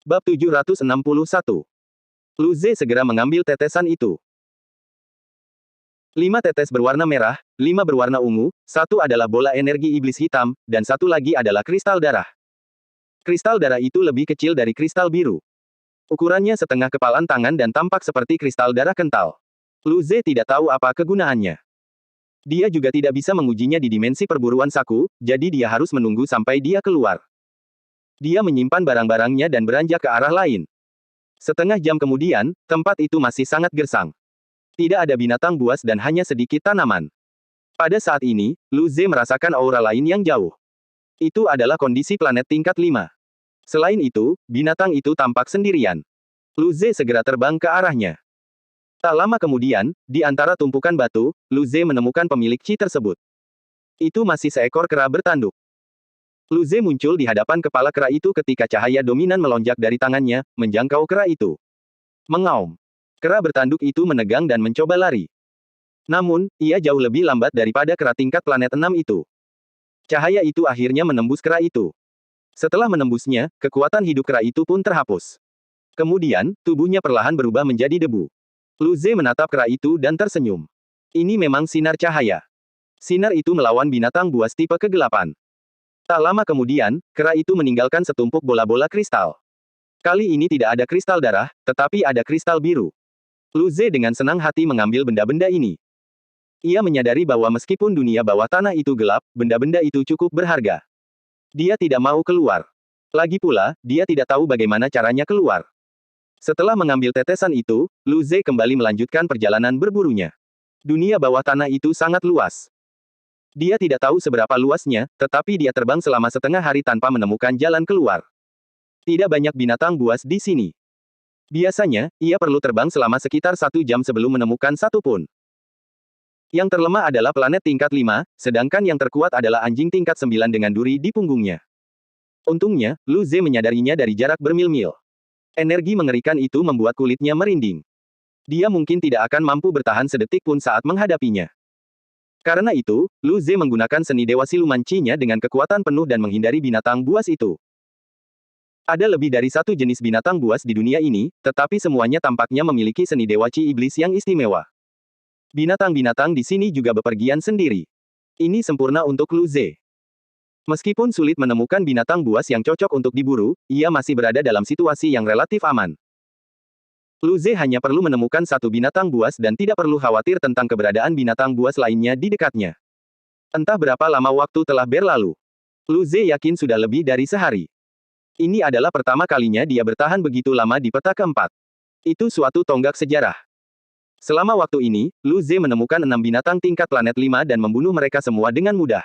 Bab 761. Lu Ze segera mengambil tetesan itu. 5 tetes berwarna merah, 5 berwarna ungu, 1 adalah bola energi iblis hitam, dan 1 lagi adalah kristal darah. Kristal darah itu lebih kecil dari kristal biru. Ukurannya setengah kepalan tangan dan tampak seperti kristal darah kental. Lu Ze tidak tahu apa kegunaannya. Dia juga tidak bisa mengujinya di dimensi perburuan saku, jadi dia harus menunggu sampai dia keluar. Dia menyimpan barang-barangnya dan beranjak ke arah lain. Setengah jam kemudian, tempat itu masih sangat gersang. Tidak ada binatang buas dan hanya sedikit tanaman. Pada saat ini, Lu Ze merasakan aura lain yang jauh. Itu adalah kondisi planet tingkat 5. Selain itu, binatang itu tampak sendirian. Lu Ze segera terbang ke arahnya. Tak lama kemudian, di antara tumpukan batu, Lu Ze menemukan pemilik Qi tersebut. Itu masih seekor kera bertanduk. Lu Ze muncul di hadapan kepala kera itu ketika cahaya dominan melonjak dari tangannya, menjangkau kera itu. Mengaum. Kera bertanduk itu menegang dan mencoba lari. Namun, ia jauh lebih lambat daripada kera tingkat planet 6 itu. Cahaya itu akhirnya menembus kera itu. Setelah menembusnya, kekuatan hidup kera itu pun terhapus. Kemudian, tubuhnya perlahan berubah menjadi debu. Lu Ze menatap kera itu dan tersenyum. Ini memang sinar cahaya. Sinar itu melawan binatang buas tipe kegelapan. Tak lama kemudian, kera itu meninggalkan setumpuk bola-bola kristal. Kali ini tidak ada kristal darah, tetapi ada kristal biru. Lu Ze dengan senang hati mengambil benda-benda ini. Ia menyadari bahwa meskipun dunia bawah tanah itu gelap, benda-benda itu cukup berharga. Dia tidak mau keluar. Lagi pula, dia tidak tahu bagaimana caranya keluar. Setelah mengambil tetesan itu, Lu Ze kembali melanjutkan perjalanan berburunya. Dunia bawah tanah itu sangat luas. Dia tidak tahu seberapa luasnya, tetapi dia terbang selama setengah hari tanpa menemukan jalan keluar. Tidak banyak binatang buas di sini. Biasanya, ia perlu terbang selama sekitar 1 jam sebelum menemukan satu pun. Yang terlemah adalah planet tingkat 5, sedangkan yang terkuat adalah anjing tingkat 9 dengan duri di punggungnya. Untungnya, Lu Ze menyadarinya dari jarak bermil-mil. Energi mengerikan itu membuat kulitnya merinding. Dia mungkin tidak akan mampu bertahan sedetik pun saat menghadapinya. Karena itu, Lu Ze menggunakan seni dewa siluman Qi-nya dengan kekuatan penuh dan menghindari binatang buas itu. Ada lebih dari 1 jenis binatang buas di dunia ini, tetapi semuanya tampaknya memiliki seni dewa Qi iblis yang istimewa. Binatang-binatang di sini juga bepergian sendiri. Ini sempurna untuk Lu Ze. Meskipun sulit menemukan binatang buas yang cocok untuk diburu, ia masih berada dalam situasi yang relatif aman. Lu Ze hanya perlu menemukan satu binatang buas dan tidak perlu khawatir tentang keberadaan binatang buas lainnya di dekatnya. Entah berapa lama waktu telah berlalu. Lu Ze yakin sudah lebih dari sehari. Ini adalah pertama kalinya dia bertahan begitu lama di peta keempat. Itu suatu tonggak sejarah. Selama waktu ini, Lu Ze menemukan 6 binatang tingkat planet 5 dan membunuh mereka semua dengan mudah.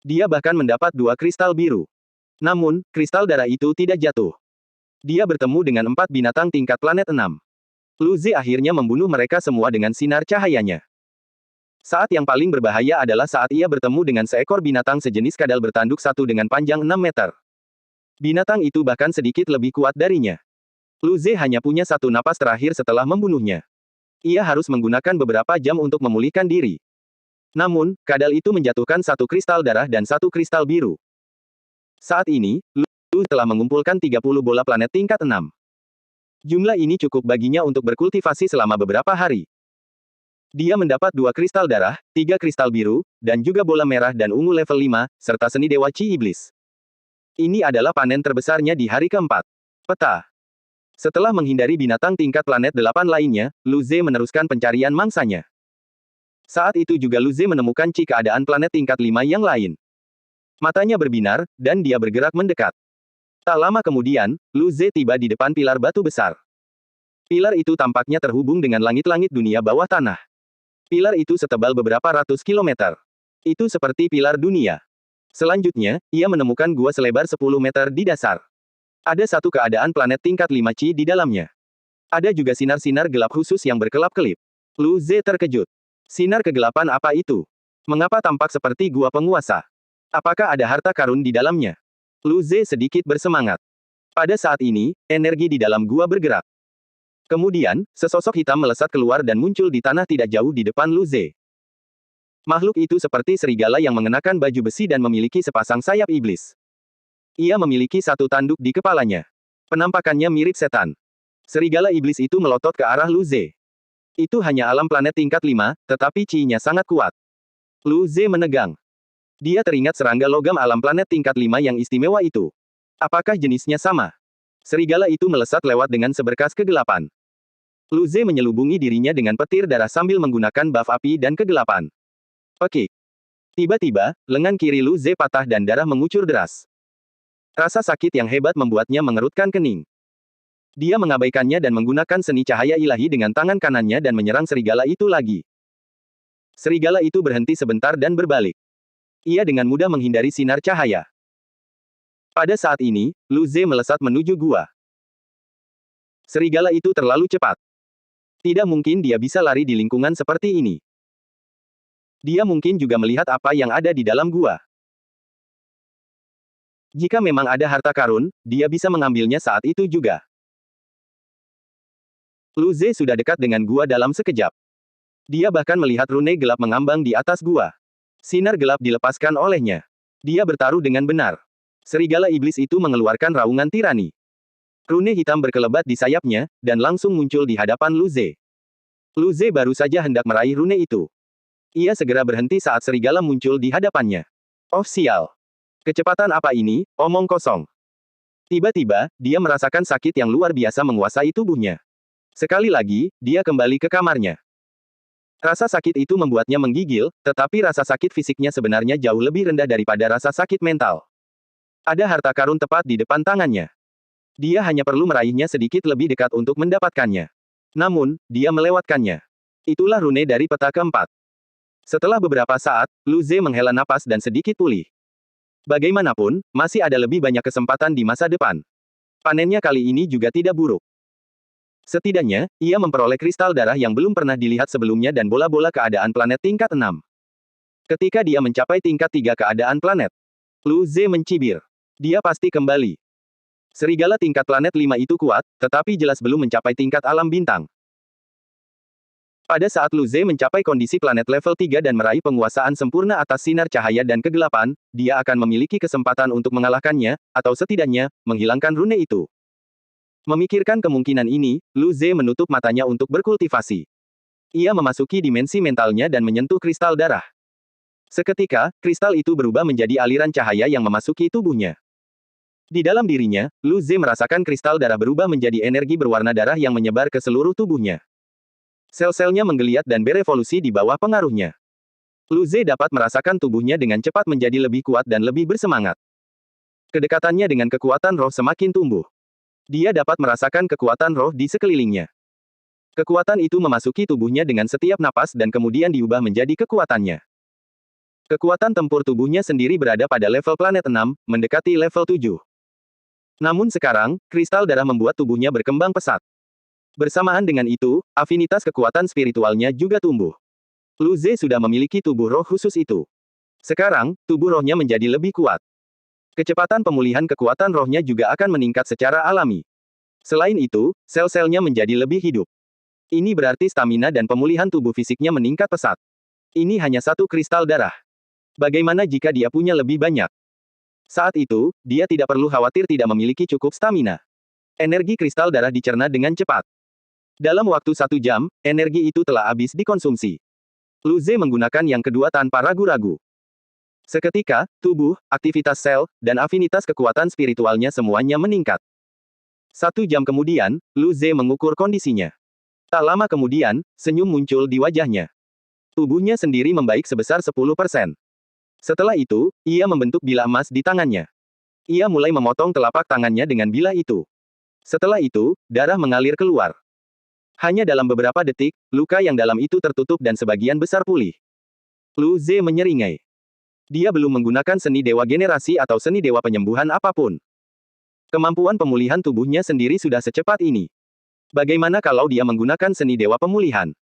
Dia bahkan mendapat 2 kristal biru. Namun, kristal darah itu tidak jatuh. Dia bertemu dengan 4 binatang tingkat planet 6. Lu Ze akhirnya membunuh mereka semua dengan sinar cahayanya. Saat yang paling berbahaya adalah saat ia bertemu dengan seekor binatang sejenis kadal bertanduk satu dengan panjang 6 meter. Binatang itu bahkan sedikit lebih kuat darinya. Lu Ze hanya punya satu napas terakhir setelah membunuhnya. Ia harus menggunakan beberapa jam untuk memulihkan diri. Namun, kadal itu menjatuhkan 1 kristal darah dan 1 kristal biru. Saat ini, Lu telah mengumpulkan 30 bola planet tingkat 6. Jumlah ini cukup baginya untuk berkultivasi selama beberapa hari. Dia mendapat 2 kristal darah, 3 kristal biru, dan juga bola merah dan ungu level 5, serta seni dewa Qi iblis. Ini adalah panen terbesarnya di hari keempat. Peta. Setelah menghindari binatang tingkat planet 8 lainnya, Lu Ze meneruskan pencarian mangsanya. Saat itu juga Lu Ze menemukan Qi keadaan planet tingkat 5 yang lain. Matanya berbinar, dan dia bergerak mendekat. Tak lama kemudian, Lu Ze tiba di depan pilar batu besar. Pilar itu tampaknya terhubung dengan langit-langit dunia bawah tanah. Pilar itu setebal beberapa ratus kilometer. Itu seperti pilar dunia. Selanjutnya, ia menemukan gua selebar 10 meter di dasar. Ada satu keadaan planet tingkat 5 Qi di dalamnya. Ada juga sinar-sinar gelap khusus yang berkelap-kelip. Lu Ze terkejut. Sinar kegelapan apa itu? Mengapa tampak seperti gua penguasa? Apakah ada harta karun di dalamnya? Lu Ze sedikit bersemangat. Pada saat ini, energi di dalam gua bergerak. Kemudian, sesosok hitam melesat keluar dan muncul di tanah tidak jauh di depan Lu Ze. Makhluk itu seperti serigala yang mengenakan baju besi dan memiliki sepasang sayap iblis. Ia memiliki satu tanduk di kepalanya. Penampakannya mirip setan. Serigala iblis itu melotot ke arah Lu Ze. Itu hanya alam planet tingkat 5, tetapi chi-nya sangat kuat. Lu Ze menegang. Dia teringat serangga logam alam planet tingkat 5 yang istimewa itu. Apakah jenisnya sama? Serigala itu melesat lewat dengan seberkas kegelapan. Lu Ze menyelubungi dirinya dengan petir darah sambil menggunakan buff api dan kegelapan. Pekik. Tiba-tiba, lengan kiri Lu Ze patah dan darah mengucur deras. Rasa sakit yang hebat membuatnya mengerutkan kening. Dia mengabaikannya dan menggunakan seni cahaya ilahi dengan tangan kanannya dan menyerang serigala itu lagi. Serigala itu berhenti sebentar dan berbalik. Ia dengan mudah menghindari sinar cahaya. Pada saat ini, Lu Ze melesat menuju gua. Serigala itu terlalu cepat. Tidak mungkin dia bisa lari di lingkungan seperti ini. Dia mungkin juga melihat apa yang ada di dalam gua. Jika memang ada harta karun, dia bisa mengambilnya saat itu juga. Lu Ze sudah dekat dengan gua dalam sekejap. Dia bahkan melihat rune gelap mengambang di atas gua. Sinar gelap dilepaskan olehnya. Dia bertaruh dengan benar. Serigala iblis itu mengeluarkan raungan tirani. Rune hitam berkelebat di sayapnya, dan langsung muncul di hadapan Lu Ze. Lu Ze baru saja hendak meraih rune itu. Ia segera berhenti saat serigala muncul di hadapannya. Oh sial. Kecepatan apa ini, omong kosong. Tiba-tiba, dia merasakan sakit yang luar biasa menguasai tubuhnya. Sekali lagi, dia kembali ke kamarnya. Rasa sakit itu membuatnya menggigil, tetapi rasa sakit fisiknya sebenarnya jauh lebih rendah daripada rasa sakit mental. Ada harta karun tepat di depan tangannya. Dia hanya perlu meraihnya sedikit lebih dekat untuk mendapatkannya. Namun, dia melewatkannya. Itulah rune dari peta keempat. Setelah beberapa saat, Lu Ze menghela napas dan sedikit pulih. Bagaimanapun, masih ada lebih banyak kesempatan di masa depan. Panennya kali ini juga tidak buruk. Setidaknya, ia memperoleh kristal darah yang belum pernah dilihat sebelumnya dan bola-bola keadaan planet tingkat 6. Ketika dia mencapai tingkat 3 keadaan planet, Lu Ze mencibir. Dia pasti kembali. Serigala tingkat planet 5 itu kuat, tetapi jelas belum mencapai tingkat alam bintang. Pada saat Lu Ze mencapai kondisi planet level 3 dan meraih penguasaan sempurna atas sinar cahaya dan kegelapan, dia akan memiliki kesempatan untuk mengalahkannya, atau setidaknya, menghilangkan rune itu. Memikirkan kemungkinan ini, Lu Ze menutup matanya untuk berkultivasi. Ia memasuki dimensi mentalnya dan menyentuh kristal darah. Seketika, kristal itu berubah menjadi aliran cahaya yang memasuki tubuhnya. Di dalam dirinya, Lu Ze merasakan kristal darah berubah menjadi energi berwarna darah yang menyebar ke seluruh tubuhnya. Sel-selnya menggeliat dan berevolusi di bawah pengaruhnya. Lu Ze dapat merasakan tubuhnya dengan cepat menjadi lebih kuat dan lebih bersemangat. Kedekatannya dengan kekuatan roh semakin tumbuh. Dia dapat merasakan kekuatan roh di sekelilingnya. Kekuatan itu memasuki tubuhnya dengan setiap napas dan kemudian diubah menjadi kekuatannya. Kekuatan tempur tubuhnya sendiri berada pada level planet 6, mendekati level 7. Namun sekarang, kristal darah membuat tubuhnya berkembang pesat. Bersamaan dengan itu, afinitas kekuatan spiritualnya juga tumbuh. Lu Ze sudah memiliki tubuh roh khusus itu. Sekarang, tubuh rohnya menjadi lebih kuat. Kecepatan pemulihan kekuatan rohnya juga akan meningkat secara alami. Selain itu, sel-selnya menjadi lebih hidup. Ini berarti stamina dan pemulihan tubuh fisiknya meningkat pesat. Ini hanya satu kristal darah. Bagaimana jika dia punya lebih banyak? Saat itu, dia tidak perlu khawatir tidak memiliki cukup stamina. Energi kristal darah dicerna dengan cepat. Dalam waktu 1 jam, energi itu telah habis dikonsumsi. Lu Ze menggunakan yang kedua tanpa ragu-ragu. Seketika, tubuh, aktivitas sel, dan afinitas kekuatan spiritualnya semuanya meningkat. 1 jam kemudian, Lu Ze mengukur kondisinya. Tak lama kemudian, senyum muncul di wajahnya. Tubuhnya sendiri membaik sebesar 10%. Setelah itu, ia membentuk bilah emas di tangannya. Ia mulai memotong telapak tangannya dengan bilah itu. Setelah itu, darah mengalir keluar. Hanya dalam beberapa detik, luka yang dalam itu tertutup dan sebagian besar pulih. Lu Ze menyeringai. Dia belum menggunakan seni dewa generasi atau seni dewa penyembuhan apapun. Kemampuan pemulihan tubuhnya sendiri sudah secepat ini. Bagaimana kalau dia menggunakan seni dewa pemulihan?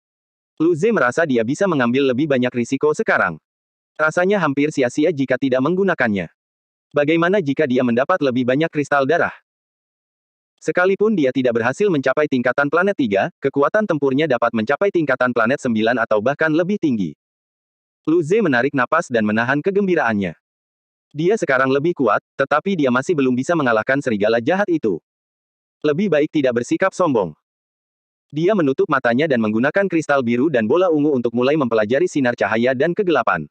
Lu Ze merasa dia bisa mengambil lebih banyak risiko sekarang. Rasanya hampir sia-sia jika tidak menggunakannya. Bagaimana jika dia mendapat lebih banyak kristal darah? Sekalipun dia tidak berhasil mencapai tingkatan planet 3, kekuatan tempurnya dapat mencapai tingkatan planet 9 atau bahkan lebih tinggi. Lu Ze menarik napas dan menahan kegembiraannya. Dia sekarang lebih kuat, tetapi dia masih belum bisa mengalahkan serigala jahat itu. Lebih baik tidak bersikap sombong. Dia menutup matanya dan menggunakan kristal biru dan bola ungu untuk mulai mempelajari sinar cahaya dan kegelapan.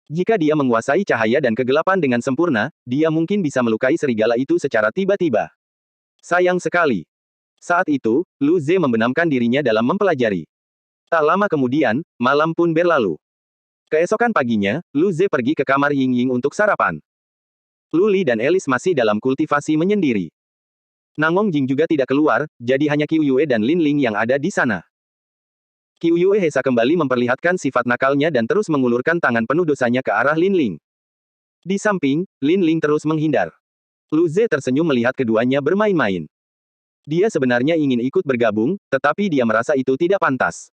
Jika dia menguasai cahaya dan kegelapan dengan sempurna, dia mungkin bisa melukai serigala itu secara tiba-tiba. Sayang sekali. Saat itu, Lu Ze membenamkan dirinya dalam mempelajari. Tak lama kemudian, malam pun berlalu. Keesokan paginya, Lu Ze pergi ke kamar Ying Ying untuk sarapan. Lu Li dan Alice masih dalam kultivasi menyendiri. Nangong Jing juga tidak keluar, jadi hanya Qiu Yue dan Lin Ling yang ada di sana. Qiu Yue Hesa kembali memperlihatkan sifat nakalnya dan terus mengulurkan tangan penuh dosanya ke arah Lin Ling. Di samping, Lin Ling terus menghindar. Lu Ze tersenyum melihat keduanya bermain-main. Dia sebenarnya ingin ikut bergabung, tetapi dia merasa itu tidak pantas.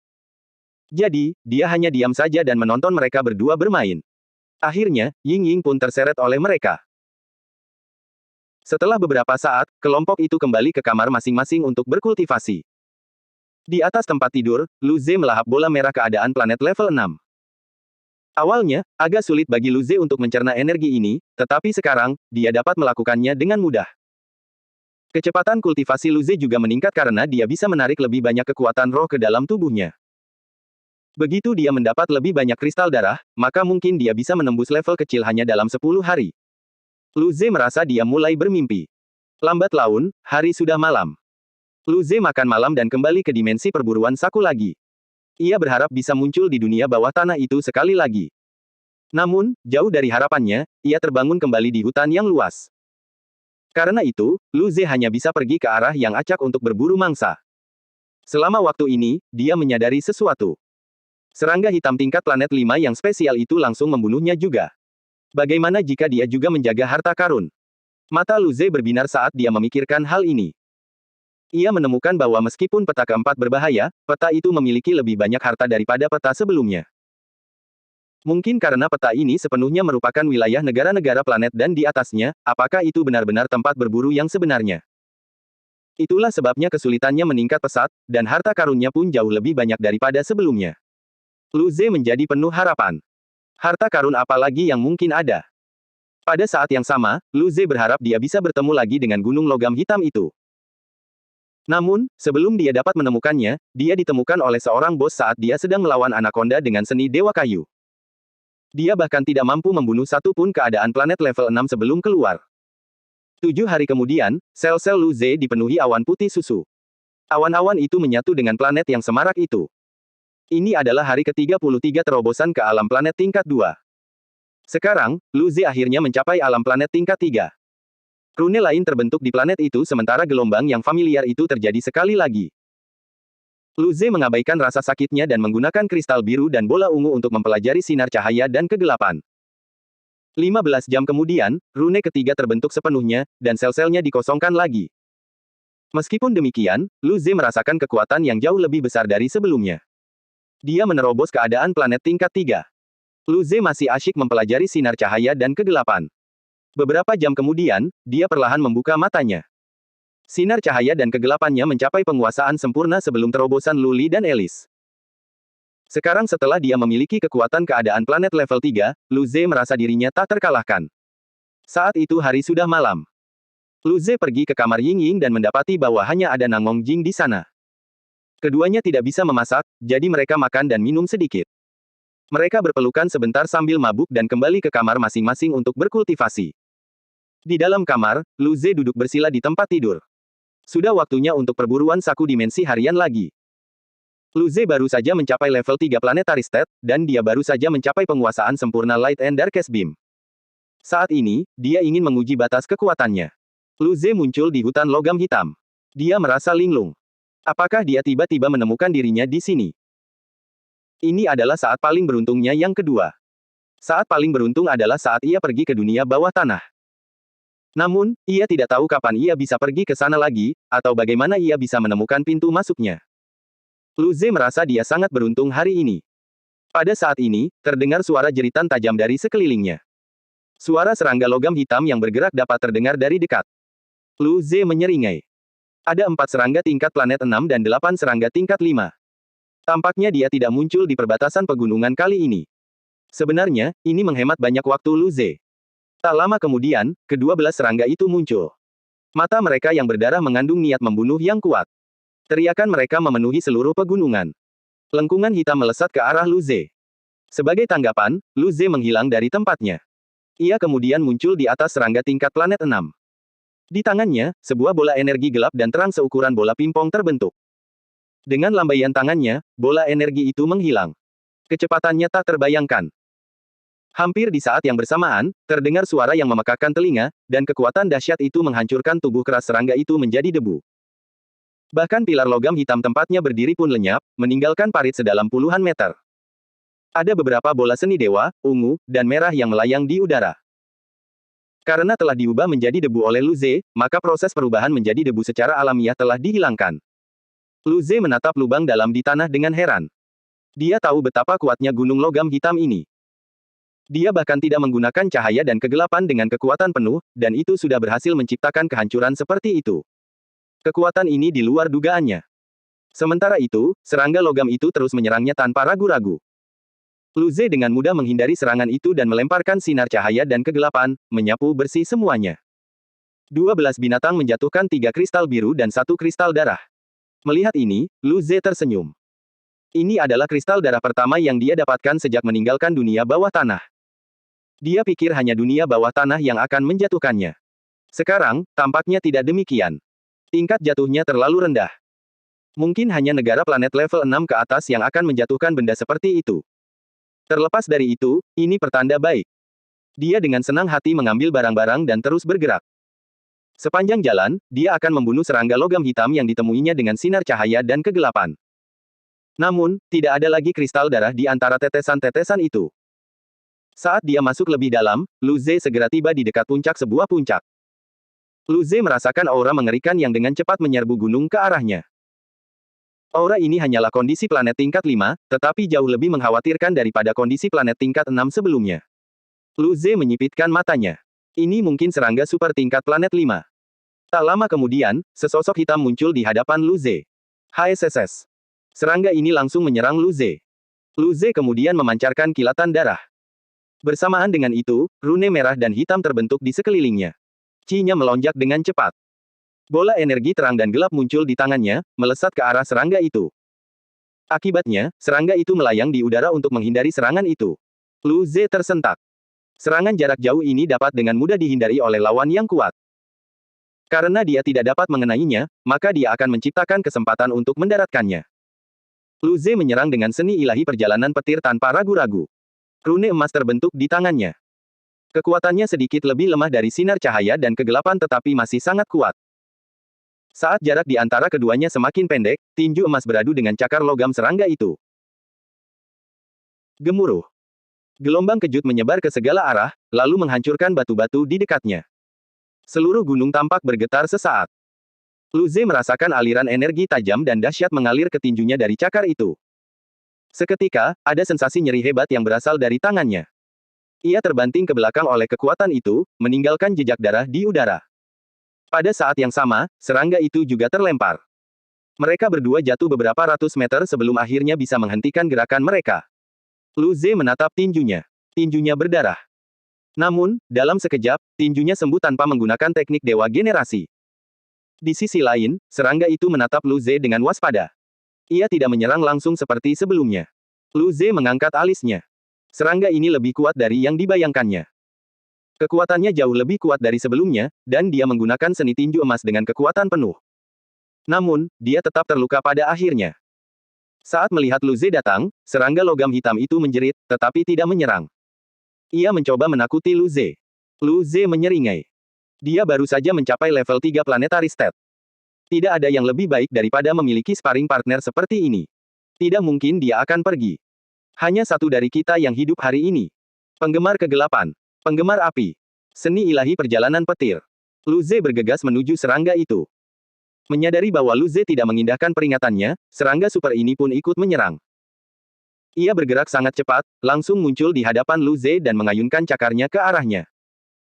Jadi, dia hanya diam saja dan menonton mereka berdua bermain. Akhirnya, Ying Ying pun terseret oleh mereka. Setelah beberapa saat, kelompok itu kembali ke kamar masing-masing untuk berkultivasi. Di atas tempat tidur, Lu Ze melahap bola merah keadaan planet level 6. Awalnya, agak sulit bagi Lu Ze untuk mencerna energi ini, tetapi sekarang, dia dapat melakukannya dengan mudah. Kecepatan kultivasi Lu Ze juga meningkat karena dia bisa menarik lebih banyak kekuatan roh ke dalam tubuhnya. Begitu dia mendapat lebih banyak kristal darah, maka mungkin dia bisa menembus level kecil hanya dalam 10 hari. Lu Ze merasa dia mulai bermimpi. Lambat laun, hari sudah malam. Lu Ze makan malam dan kembali ke dimensi perburuan saku lagi. Ia berharap bisa muncul di dunia bawah tanah itu sekali lagi. Namun, jauh dari harapannya, ia terbangun kembali di hutan yang luas. Karena itu, Lu Ze hanya bisa pergi ke arah yang acak untuk berburu mangsa. Selama waktu ini, dia menyadari sesuatu. Serangga hitam tingkat planet 5 yang spesial itu langsung membunuhnya juga. Bagaimana jika dia juga menjaga harta karun? Mata Lu Ze berbinar saat dia memikirkan hal ini. Ia menemukan bahwa meskipun peta keempat berbahaya, peta itu memiliki lebih banyak harta daripada peta sebelumnya. Mungkin karena peta ini sepenuhnya merupakan wilayah negara-negara planet dan di atasnya, apakah itu benar-benar tempat berburu yang sebenarnya? Itulah sebabnya kesulitannya meningkat pesat, dan harta karunnya pun jauh lebih banyak daripada sebelumnya. Lu Ze menjadi penuh harapan. Harta karun apa lagi yang mungkin ada? Pada saat yang sama, Lu Ze berharap dia bisa bertemu lagi dengan gunung logam hitam itu. Namun, sebelum dia dapat menemukannya, dia ditemukan oleh seorang bos saat dia sedang melawan anaconda dengan seni dewa kayu. Dia bahkan tidak mampu membunuh satu pun keadaan planet level 6 sebelum keluar. 7 hari kemudian, sel-sel Lu Ze dipenuhi awan putih susu. Awan-awan itu menyatu dengan planet yang semarak itu. Ini adalah hari ke-33 terobosan ke alam planet tingkat 2. Sekarang, Lu Ze akhirnya mencapai alam planet tingkat 3. Rune lain terbentuk di planet itu sementara gelombang yang familiar itu terjadi sekali lagi. Lu Ze mengabaikan rasa sakitnya dan menggunakan kristal biru dan bola ungu untuk mempelajari sinar cahaya dan kegelapan. 15 jam kemudian, rune ketiga terbentuk sepenuhnya, dan sel-selnya dikosongkan lagi. Meskipun demikian, Lu Ze merasakan kekuatan yang jauh lebih besar dari sebelumnya. Dia menerobos keadaan planet tingkat 3. Lu Ze masih asyik mempelajari sinar cahaya dan kegelapan. Beberapa jam kemudian, dia perlahan membuka matanya. Sinar cahaya dan kegelapannya mencapai penguasaan sempurna sebelum terobosan Lu Li dan Alice. Sekarang setelah dia memiliki kekuatan keadaan planet level 3, Lu Ze merasa dirinya tak terkalahkan. Saat itu hari sudah malam. Lu Ze pergi ke kamar Ying Ying dan mendapati bahwa hanya ada Nangong Jing di sana. Keduanya tidak bisa memasak, jadi mereka makan dan minum sedikit. Mereka berpelukan sebentar sambil mabuk dan kembali ke kamar masing-masing untuk berkultivasi. Di dalam kamar, Lu Ze duduk bersila di tempat tidur. Sudah waktunya untuk perburuan saku dimensi harian lagi. Lu Ze baru saja mencapai level 3 planetary state, dan dia baru saja mencapai penguasaan sempurna Light and Darkest Beam. Saat ini, dia ingin menguji batas kekuatannya. Lu Ze muncul di hutan logam hitam. Dia merasa linglung. Apakah dia tiba-tiba menemukan dirinya di sini? Ini adalah saat paling beruntungnya yang kedua. Saat paling beruntung adalah saat ia pergi ke dunia bawah tanah. Namun, ia tidak tahu kapan ia bisa pergi ke sana lagi, atau bagaimana ia bisa menemukan pintu masuknya. Lu Ze merasa dia sangat beruntung hari ini. Pada saat ini, terdengar suara jeritan tajam dari sekelilingnya. Suara serangga logam hitam yang bergerak dapat terdengar dari dekat. Lu Ze menyeringai. Ada 4 serangga tingkat planet 6 dan 8 serangga tingkat 5. Tampaknya dia tidak muncul di perbatasan pegunungan kali ini. Sebenarnya, ini menghemat banyak waktu Lu Ze. Tak lama kemudian, ke-12 serangga itu muncul. Mata mereka yang berdarah mengandung niat membunuh yang kuat. Teriakan mereka memenuhi seluruh pegunungan. Lengkungan hitam melesat ke arah Lu Ze. Sebagai tanggapan, Lu Ze menghilang dari tempatnya. Ia kemudian muncul di atas serangga tingkat planet 6. Di tangannya, sebuah bola energi gelap dan terang seukuran bola pingpong terbentuk. Dengan lambaian tangannya, bola energi itu menghilang. Kecepatannya tak terbayangkan. Hampir di saat yang bersamaan, terdengar suara yang memekakkan telinga, dan kekuatan dahsyat itu menghancurkan tubuh keras serangga itu menjadi debu. Bahkan pilar logam hitam tempatnya berdiri pun lenyap, meninggalkan parit sedalam puluhan meter. Ada beberapa bola seni dewa, ungu, dan merah yang melayang di udara. Karena telah diubah menjadi debu oleh Lu Ze, maka proses perubahan menjadi debu secara alamiah telah dihilangkan. Lu Ze menatap lubang dalam di tanah dengan heran. Dia tahu betapa kuatnya gunung logam hitam ini. Dia bahkan tidak menggunakan cahaya dan kegelapan dengan kekuatan penuh, dan itu sudah berhasil menciptakan kehancuran seperti itu. Kekuatan ini di luar dugaannya. Sementara itu, serangga logam itu terus menyerangnya tanpa ragu-ragu. Lu Ze dengan mudah menghindari serangan itu dan melemparkan sinar cahaya dan kegelapan, menyapu bersih semuanya. 12 binatang menjatuhkan 3 kristal biru dan 1 kristal darah. Melihat ini, Lu Ze tersenyum. Ini adalah kristal darah pertama yang dia dapatkan sejak meninggalkan dunia bawah tanah. Dia pikir hanya dunia bawah tanah yang akan menjatuhkannya. Sekarang, tampaknya tidak demikian. Tingkat jatuhnya terlalu rendah. Mungkin hanya negara planet level 6 ke atas yang akan menjatuhkan benda seperti itu. Terlepas dari itu, ini pertanda baik. Dia dengan senang hati mengambil barang-barang dan terus bergerak. Sepanjang jalan, dia akan membunuh serangga logam hitam yang ditemuinya dengan sinar cahaya dan kegelapan. Namun, tidak ada lagi kristal darah di antara tetesan-tetesan itu. Saat dia masuk lebih dalam, Lu Ze segera tiba di dekat puncak sebuah puncak. Lu Ze merasakan aura mengerikan yang dengan cepat menyerbu gunung ke arahnya. Aura ini hanyalah kondisi planet tingkat 5, tetapi jauh lebih mengkhawatirkan daripada kondisi planet tingkat 6 sebelumnya. Lu Ze menyipitkan matanya. Ini mungkin serangga super tingkat planet 5. Tak lama kemudian, sesosok hitam muncul di hadapan Lu Ze. HSSS. Serangga ini langsung menyerang Lu Ze. Lu Ze kemudian memancarkan kilatan darah. Bersamaan dengan itu, rune merah dan hitam terbentuk di sekelilingnya. Qi-nya melonjak dengan cepat. Bola energi terang dan gelap muncul di tangannya, melesat ke arah serangga itu. Akibatnya, serangga itu melayang di udara untuk menghindari serangan itu. Lu Ze tersentak. Serangan jarak jauh ini dapat dengan mudah dihindari oleh lawan yang kuat. Karena dia tidak dapat mengenainya, maka dia akan menciptakan kesempatan untuk mendaratkannya. Lu Ze menyerang dengan seni ilahi perjalanan petir tanpa ragu-ragu. Rune emas terbentuk di tangannya. Kekuatannya sedikit lebih lemah dari sinar cahaya dan kegelapan tetapi masih sangat kuat. Saat jarak di antara keduanya semakin pendek, tinju emas beradu dengan cakar logam serangga itu. Gemuruh. Gelombang kejut menyebar ke segala arah, lalu menghancurkan batu-batu di dekatnya. Seluruh gunung tampak bergetar sesaat. Lu Ze merasakan aliran energi tajam dan dahsyat mengalir ke tinjunya dari cakar itu. Seketika, ada sensasi nyeri hebat yang berasal dari tangannya. Ia terbanting ke belakang oleh kekuatan itu, meninggalkan jejak darah di udara. Pada saat yang sama, serangga itu juga terlempar. Mereka berdua jatuh beberapa ratus meter sebelum akhirnya bisa menghentikan gerakan mereka. Lu Ze menatap tinjunya. Tinjunya berdarah. Namun, dalam sekejap, tinjunya sembuh tanpa menggunakan teknik dewa generasi. Di sisi lain, serangga itu menatap Lu Ze dengan waspada. Ia tidak menyerang langsung seperti sebelumnya. Lu Ze mengangkat alisnya. Serangga ini lebih kuat dari yang dibayangkannya. Kekuatannya jauh lebih kuat dari sebelumnya, dan dia menggunakan seni tinju emas dengan kekuatan penuh. Namun, dia tetap terluka pada akhirnya. Saat melihat Lu Ze datang, serangga logam hitam itu menjerit, tetapi tidak menyerang. Ia mencoba menakuti Lu Ze. Lu Ze menyeringai. Dia baru saja mencapai level 3 planetary state. Tidak ada yang lebih baik daripada memiliki sparring partner seperti ini. Tidak mungkin dia akan pergi. Hanya satu dari kita yang hidup hari ini. Penggemar kegelapan. Penggemar api. Seni ilahi perjalanan petir. Lu Ze bergegas menuju serangga itu. Menyadari bahwa Lu Ze tidak mengindahkan peringatannya, serangga super ini pun ikut menyerang. Ia bergerak sangat cepat, langsung muncul di hadapan Lu Ze dan mengayunkan cakarnya ke arahnya.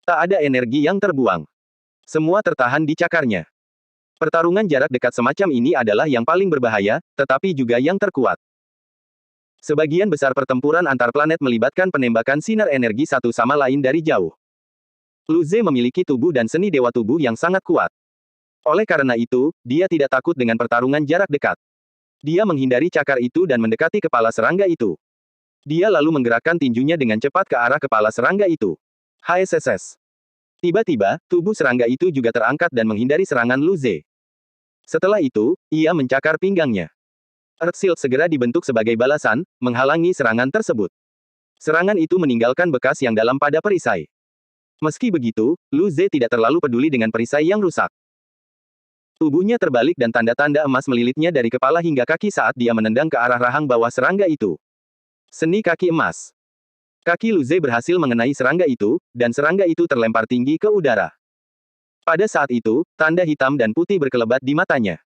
Tak ada energi yang terbuang. Semua tertahan di cakarnya. Pertarungan jarak dekat semacam ini adalah yang paling berbahaya, tetapi juga yang terkuat. Sebagian besar pertempuran antar planet melibatkan penembakan sinar energi satu sama lain dari jauh. Lu Ze memiliki tubuh dan seni dewa tubuh yang sangat kuat. Oleh karena itu, dia tidak takut dengan pertarungan jarak dekat. Dia menghindari cakar itu dan mendekati kepala serangga itu. Dia lalu menggerakkan tinjunya dengan cepat ke arah kepala serangga itu. HSSS. Tiba-tiba, tubuh serangga itu juga terangkat dan menghindari serangan Lu Ze. Setelah itu, ia mencakar pinggangnya. Earth Shield segera dibentuk sebagai balasan, menghalangi serangan tersebut. Serangan itu meninggalkan bekas yang dalam pada perisai. Meski begitu, Lu Ze tidak terlalu peduli dengan perisai yang rusak. Tubuhnya terbalik dan tanda-tanda emas melilitnya dari kepala hingga kaki saat dia menendang ke arah rahang bawah serangga itu. Seni kaki emas. Kaki Lu Ze berhasil mengenai serangga itu, dan serangga itu terlempar tinggi ke udara. Pada saat itu, tanda hitam dan putih berkelebat di matanya.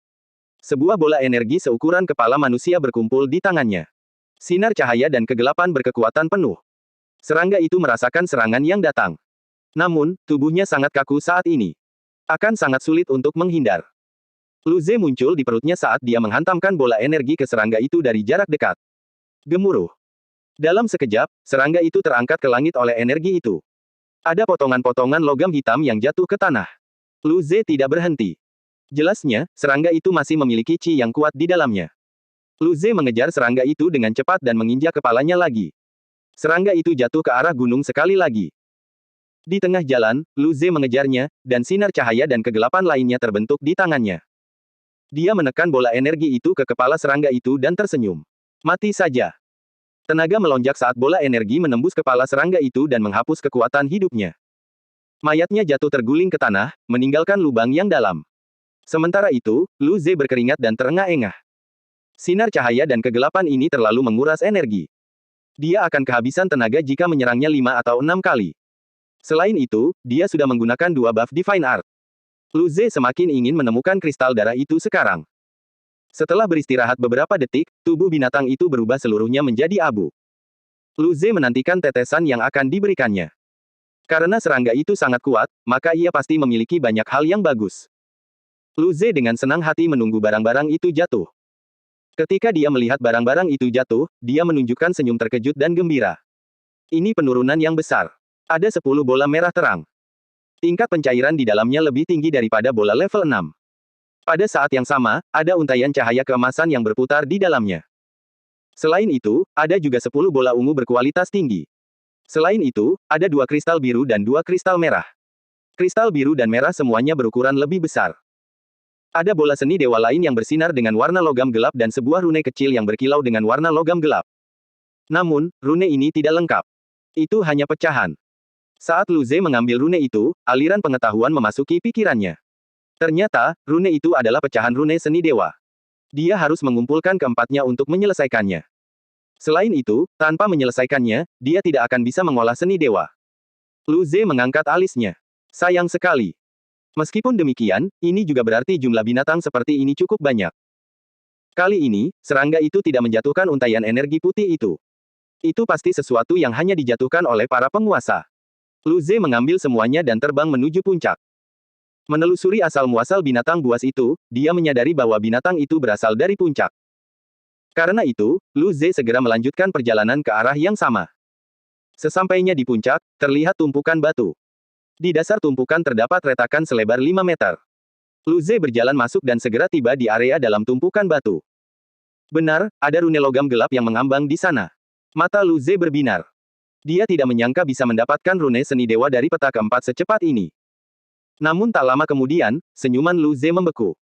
Sebuah bola energi seukuran kepala manusia berkumpul di tangannya. Sinar cahaya dan kegelapan berkekuatan penuh. Serangga itu merasakan serangan yang datang. Namun, tubuhnya sangat kaku saat ini. Akan sangat sulit untuk menghindar. Lu Ze muncul di perutnya saat dia menghantamkan bola energi ke serangga itu dari jarak dekat. Gemuruh. Dalam sekejap, serangga itu terangkat ke langit oleh energi itu. Ada potongan-potongan logam hitam yang jatuh ke tanah. Lu Ze tidak berhenti. Jelasnya, serangga itu masih memiliki qi yang kuat di dalamnya. Lu Ze mengejar serangga itu dengan cepat dan menginjak kepalanya lagi. Serangga itu jatuh ke arah gunung sekali lagi. Di tengah jalan, Lu Ze mengejarnya, dan sinar cahaya dan kegelapan lainnya terbentuk di tangannya. Dia menekan bola energi itu ke kepala serangga itu dan tersenyum. Mati saja. Tenaga melonjak saat bola energi menembus kepala serangga itu dan menghapus kekuatan hidupnya. Mayatnya jatuh terguling ke tanah, meninggalkan lubang yang dalam. Sementara itu, Lu Ze berkeringat dan terengah-engah. Sinar cahaya dan kegelapan ini terlalu menguras energi. Dia akan kehabisan tenaga jika menyerangnya 5 atau 6 kali. Selain itu, dia sudah menggunakan 2 buff Divine Art. Lu Ze semakin ingin menemukan kristal darah itu sekarang. Setelah beristirahat beberapa detik, tubuh binatang itu berubah seluruhnya menjadi abu. Lu Ze menantikan tetesan yang akan diberikannya. Karena serangga itu sangat kuat, maka ia pasti memiliki banyak hal yang bagus. Lu Ze dengan senang hati menunggu barang-barang itu jatuh. Ketika dia melihat barang-barang itu jatuh, dia menunjukkan senyum terkejut dan gembira. Ini penurunan yang besar. Ada 10 bola merah terang. Tingkat pencairan di dalamnya lebih tinggi daripada bola level 6. Pada saat yang sama, ada untaian cahaya keemasan yang berputar di dalamnya. Selain itu, ada juga 10 bola ungu berkualitas tinggi. Selain itu, ada 2 kristal biru dan 2 kristal merah. Kristal biru dan merah semuanya berukuran lebih besar. Ada bola seni dewa lain yang bersinar dengan warna logam gelap dan sebuah rune kecil yang berkilau dengan warna logam gelap. Namun, rune ini tidak lengkap. Itu hanya pecahan. Saat Lu Ze mengambil rune itu, aliran pengetahuan memasuki pikirannya. Ternyata, rune itu adalah pecahan rune seni dewa. Dia harus mengumpulkan keempatnya untuk menyelesaikannya. Selain itu, tanpa menyelesaikannya, dia tidak akan bisa mengolah seni dewa. Lu Ze mengangkat alisnya. Sayang sekali. Meskipun demikian, ini juga berarti jumlah binatang seperti ini cukup banyak. Kali ini, serangga itu tidak menjatuhkan untaian energi putih itu. Itu pasti sesuatu yang hanya dijatuhkan oleh para penguasa. Lu Ze mengambil semuanya dan terbang menuju puncak. Menelusuri asal-muasal binatang buas itu, dia menyadari bahwa binatang itu berasal dari puncak. Karena itu, Lu Ze segera melanjutkan perjalanan ke arah yang sama. Sesampainya di puncak, terlihat tumpukan batu. Di dasar tumpukan terdapat retakan selebar 5 meter. Lu Ze berjalan masuk dan segera tiba di area dalam tumpukan batu. Benar, ada rune logam gelap yang mengambang di sana. Mata Lu Ze berbinar. Dia tidak menyangka bisa mendapatkan rune seni dewa dari peta keempat secepat ini. Namun tak lama kemudian, senyuman Lu Ze membeku.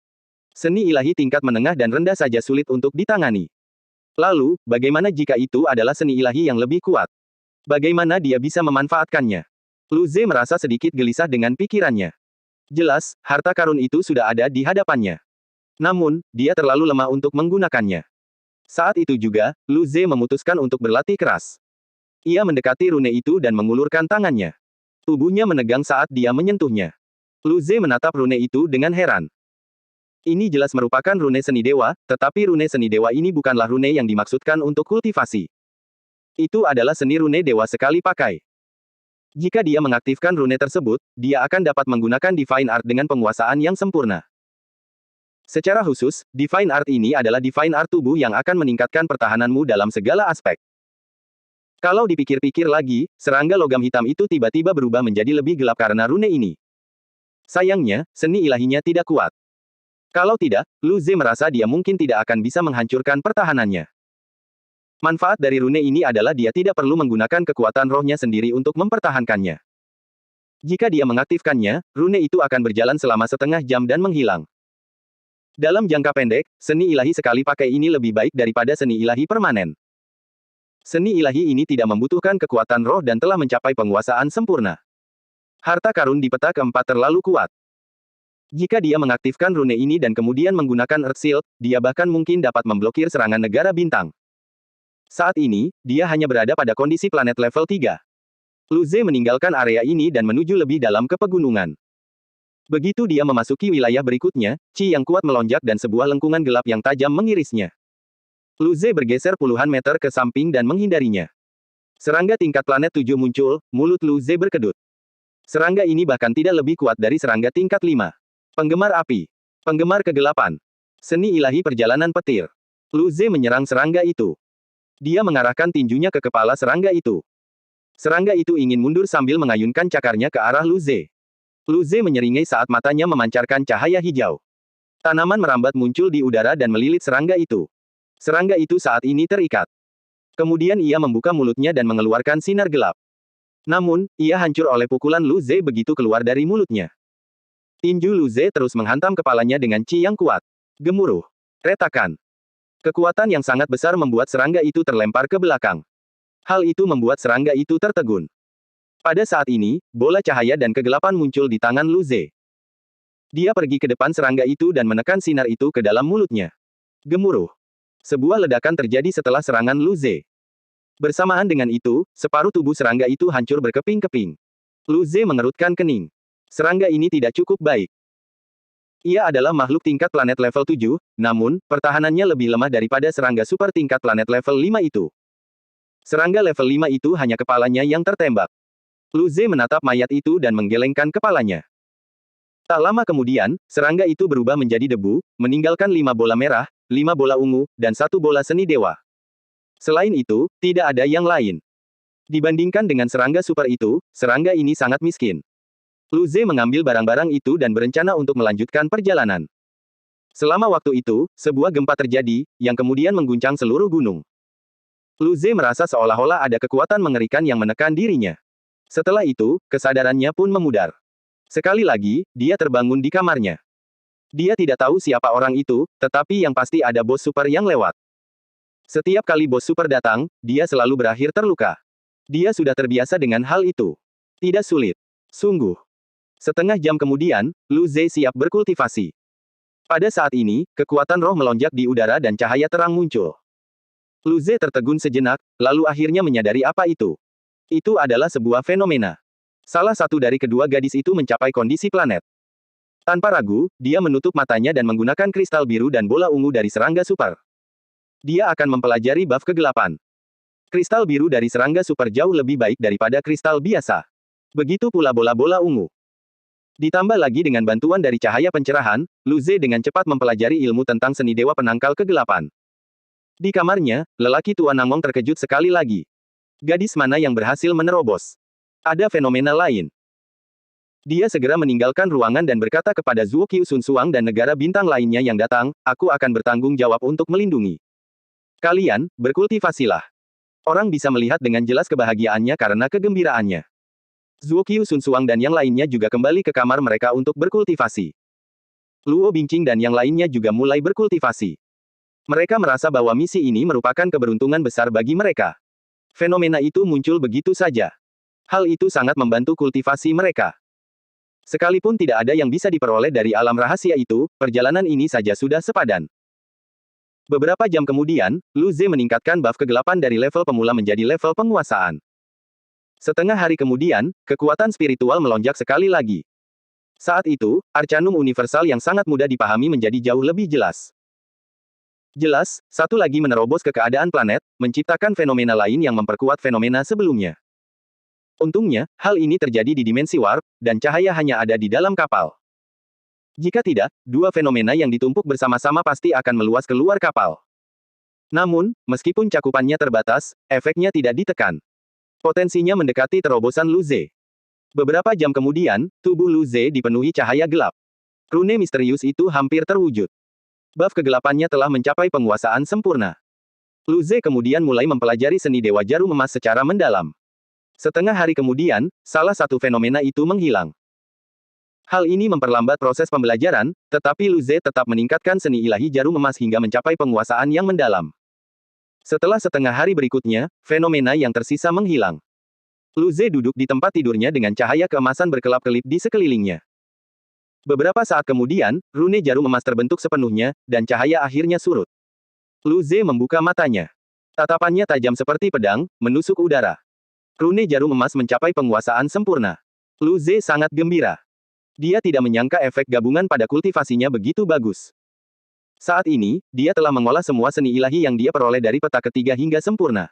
Seni ilahi tingkat menengah dan rendah saja sulit untuk ditangani. Lalu, bagaimana jika itu adalah seni ilahi yang lebih kuat? Bagaimana dia bisa memanfaatkannya? Lu Ze merasa sedikit gelisah dengan pikirannya. Jelas, harta karun itu sudah ada di hadapannya. Namun, dia terlalu lemah untuk menggunakannya. Saat itu juga, Lu Ze memutuskan untuk berlatih keras. Ia mendekati rune itu dan mengulurkan tangannya. Tubuhnya menegang saat dia menyentuhnya. Lu Ze menatap rune itu dengan heran. Ini jelas merupakan rune seni dewa, tetapi rune seni dewa ini bukanlah rune yang dimaksudkan untuk kultivasi. Itu adalah seni rune dewa sekali pakai. Jika dia mengaktifkan rune tersebut, dia akan dapat menggunakan Divine Art dengan penguasaan yang sempurna. Secara khusus, Divine Art ini adalah Divine Art tubuh yang akan meningkatkan pertahananmu dalam segala aspek. Kalau dipikir-pikir lagi, serangga logam hitam itu tiba-tiba berubah menjadi lebih gelap karena rune ini. Sayangnya, seni ilahinya tidak kuat. Kalau tidak, Lu Ze merasa dia mungkin tidak akan bisa menghancurkan pertahanannya. Manfaat dari rune ini adalah dia tidak perlu menggunakan kekuatan rohnya sendiri untuk mempertahankannya. Jika dia mengaktifkannya, rune itu akan berjalan selama setengah jam dan menghilang. Dalam jangka pendek, seni ilahi sekali pakai ini lebih baik daripada seni ilahi permanen. Seni ilahi ini tidak membutuhkan kekuatan roh dan telah mencapai penguasaan sempurna. Harta karun di peta keempat terlalu kuat. Jika dia mengaktifkan rune ini dan kemudian menggunakan Earth Shield, dia bahkan mungkin dapat memblokir serangan negara bintang. Saat ini, dia hanya berada pada kondisi planet level 3. Lu Ze meninggalkan area ini dan menuju lebih dalam ke pegunungan. Begitu dia memasuki wilayah berikutnya, Qi yang kuat melonjak dan sebuah lengkungan gelap yang tajam mengirisnya. Lu Ze bergeser puluhan meter ke samping dan menghindarinya. Serangga tingkat planet 7 muncul, mulut Lu Ze berkedut. Serangga ini bahkan tidak lebih kuat dari serangga tingkat 5. Penggemar api. Penggemar kegelapan. Seni ilahi perjalanan petir. Lu Ze menyerang serangga itu. Dia mengarahkan tinjunya ke kepala serangga itu. Serangga itu ingin mundur sambil mengayunkan cakarnya ke arah Lu Ze. Lu Ze menyeringai saat matanya memancarkan cahaya hijau. Tanaman merambat muncul di udara dan melilit serangga itu. Serangga itu saat ini terikat. Kemudian ia membuka mulutnya dan mengeluarkan sinar gelap. Namun, ia hancur oleh pukulan Lu Ze begitu keluar dari mulutnya. Tinju Lu Ze terus menghantam kepalanya dengan Qi yang kuat. Gemuruh. Retakan. Kekuatan yang sangat besar membuat serangga itu terlempar ke belakang. Hal itu membuat serangga itu tertegun. Pada saat ini, bola cahaya dan kegelapan muncul di tangan Lu Ze. Dia pergi ke depan serangga itu dan menekan sinar itu ke dalam mulutnya. Gemuruh. Sebuah ledakan terjadi setelah serangan Lu Ze. Bersamaan dengan itu, separuh tubuh serangga itu hancur berkeping-keping. Lu Ze mengerutkan kening. Serangga ini tidak cukup baik. Ia adalah makhluk tingkat planet level 7, namun, pertahanannya lebih lemah daripada serangga super tingkat planet level 5 itu. Serangga level 5 itu hanya kepalanya yang tertembak. Lu Ze menatap mayat itu dan menggelengkan kepalanya. Tak lama kemudian, serangga itu berubah menjadi debu, meninggalkan 5 bola merah, 5 bola ungu, dan 1 bola seni dewa. Selain itu, tidak ada yang lain. Dibandingkan dengan serangga super itu, serangga ini sangat miskin. Lu Ze mengambil barang-barang itu dan berencana untuk melanjutkan perjalanan. Selama waktu itu, sebuah gempa terjadi, yang kemudian mengguncang seluruh gunung. Lu Ze merasa seolah-olah ada kekuatan mengerikan yang menekan dirinya. Setelah itu, kesadarannya pun memudar. Sekali lagi, dia terbangun di kamarnya. Dia tidak tahu siapa orang itu, tetapi yang pasti ada bos super yang lewat. Setiap kali bos super datang, dia selalu berakhir terluka. Dia sudah terbiasa dengan hal itu. Tidak sulit. Sungguh. Setengah jam kemudian, Lu Ze siap berkultivasi. Pada saat ini, kekuatan roh melonjak di udara dan cahaya terang muncul. Lu Ze tertegun sejenak, lalu akhirnya menyadari apa itu. Itu adalah sebuah fenomena. Salah satu dari kedua gadis itu mencapai kondisi planet. Tanpa ragu, dia menutup matanya dan menggunakan kristal biru dan bola ungu dari serangga super. Dia akan mempelajari buff kegelapan. Kristal biru dari serangga super jauh lebih baik daripada kristal biasa. Begitu pula bola-bola ungu. Ditambah lagi dengan bantuan dari cahaya pencerahan, Lu Ze dengan cepat mempelajari ilmu tentang seni dewa penangkal kegelapan. Di kamarnya, lelaki tua Nangong terkejut sekali lagi. Gadis mana yang berhasil menerobos? Ada fenomena lain. Dia segera meninggalkan ruangan dan berkata kepada Zuo Qiu Sun Suang dan negara bintang lainnya yang datang, aku akan bertanggung jawab untuk melindungi. Kalian, berkultivasilah. Orang bisa melihat dengan jelas kebahagiaannya karena kegembiraannya. Zuo Qiu Sun Suang dan yang lainnya juga kembali ke kamar mereka untuk berkultivasi. Luo Bingqing dan yang lainnya juga mulai berkultivasi. Mereka merasa bahwa misi ini merupakan keberuntungan besar bagi mereka. Fenomena itu muncul begitu saja. Hal itu sangat membantu kultivasi mereka. Sekalipun tidak ada yang bisa diperoleh dari alam rahasia itu, perjalanan ini saja sudah sepadan. Beberapa jam kemudian, Lu Ze meningkatkan buff kegelapan dari level pemula menjadi level penguasaan. Setengah hari kemudian, kekuatan spiritual melonjak sekali lagi. Saat itu, Arcanum universal yang sangat mudah dipahami menjadi jauh lebih jelas. Jelas, satu lagi menerobos ke keadaan planet, menciptakan fenomena lain yang memperkuat fenomena sebelumnya. Untungnya, hal ini terjadi di dimensi warp, dan cahaya hanya ada di dalam kapal. Jika tidak, dua fenomena yang ditumpuk bersama-sama pasti akan meluas keluar kapal. Namun, meskipun cakupannya terbatas, efeknya tidak ditekan. Potensinya mendekati terobosan Lu Ze. Beberapa jam kemudian, tubuh Lu Ze dipenuhi cahaya gelap. Rune misterius itu hampir terwujud. Buff kegelapannya telah mencapai penguasaan sempurna. Lu Ze kemudian mulai mempelajari seni Dewa Jarum Emas secara mendalam. Setengah hari kemudian, salah satu fenomena itu menghilang. Hal ini memperlambat proses pembelajaran, tetapi Lu Ze tetap meningkatkan seni ilahi jarum emas hingga mencapai penguasaan yang mendalam. Setelah setengah hari berikutnya, fenomena yang tersisa menghilang. Lu Ze duduk di tempat tidurnya dengan cahaya keemasan berkelap-kelip di sekelilingnya. Beberapa saat kemudian, rune jarum emas terbentuk sepenuhnya, dan cahaya akhirnya surut. Lu Ze membuka matanya. Tatapannya tajam seperti pedang, menusuk udara. Rune jarum emas mencapai penguasaan sempurna. Lu Ze sangat gembira. Dia tidak menyangka efek gabungan pada kultivasinya begitu bagus. Saat ini, dia telah mengolah semua seni ilahi yang dia peroleh dari peta ketiga hingga sempurna.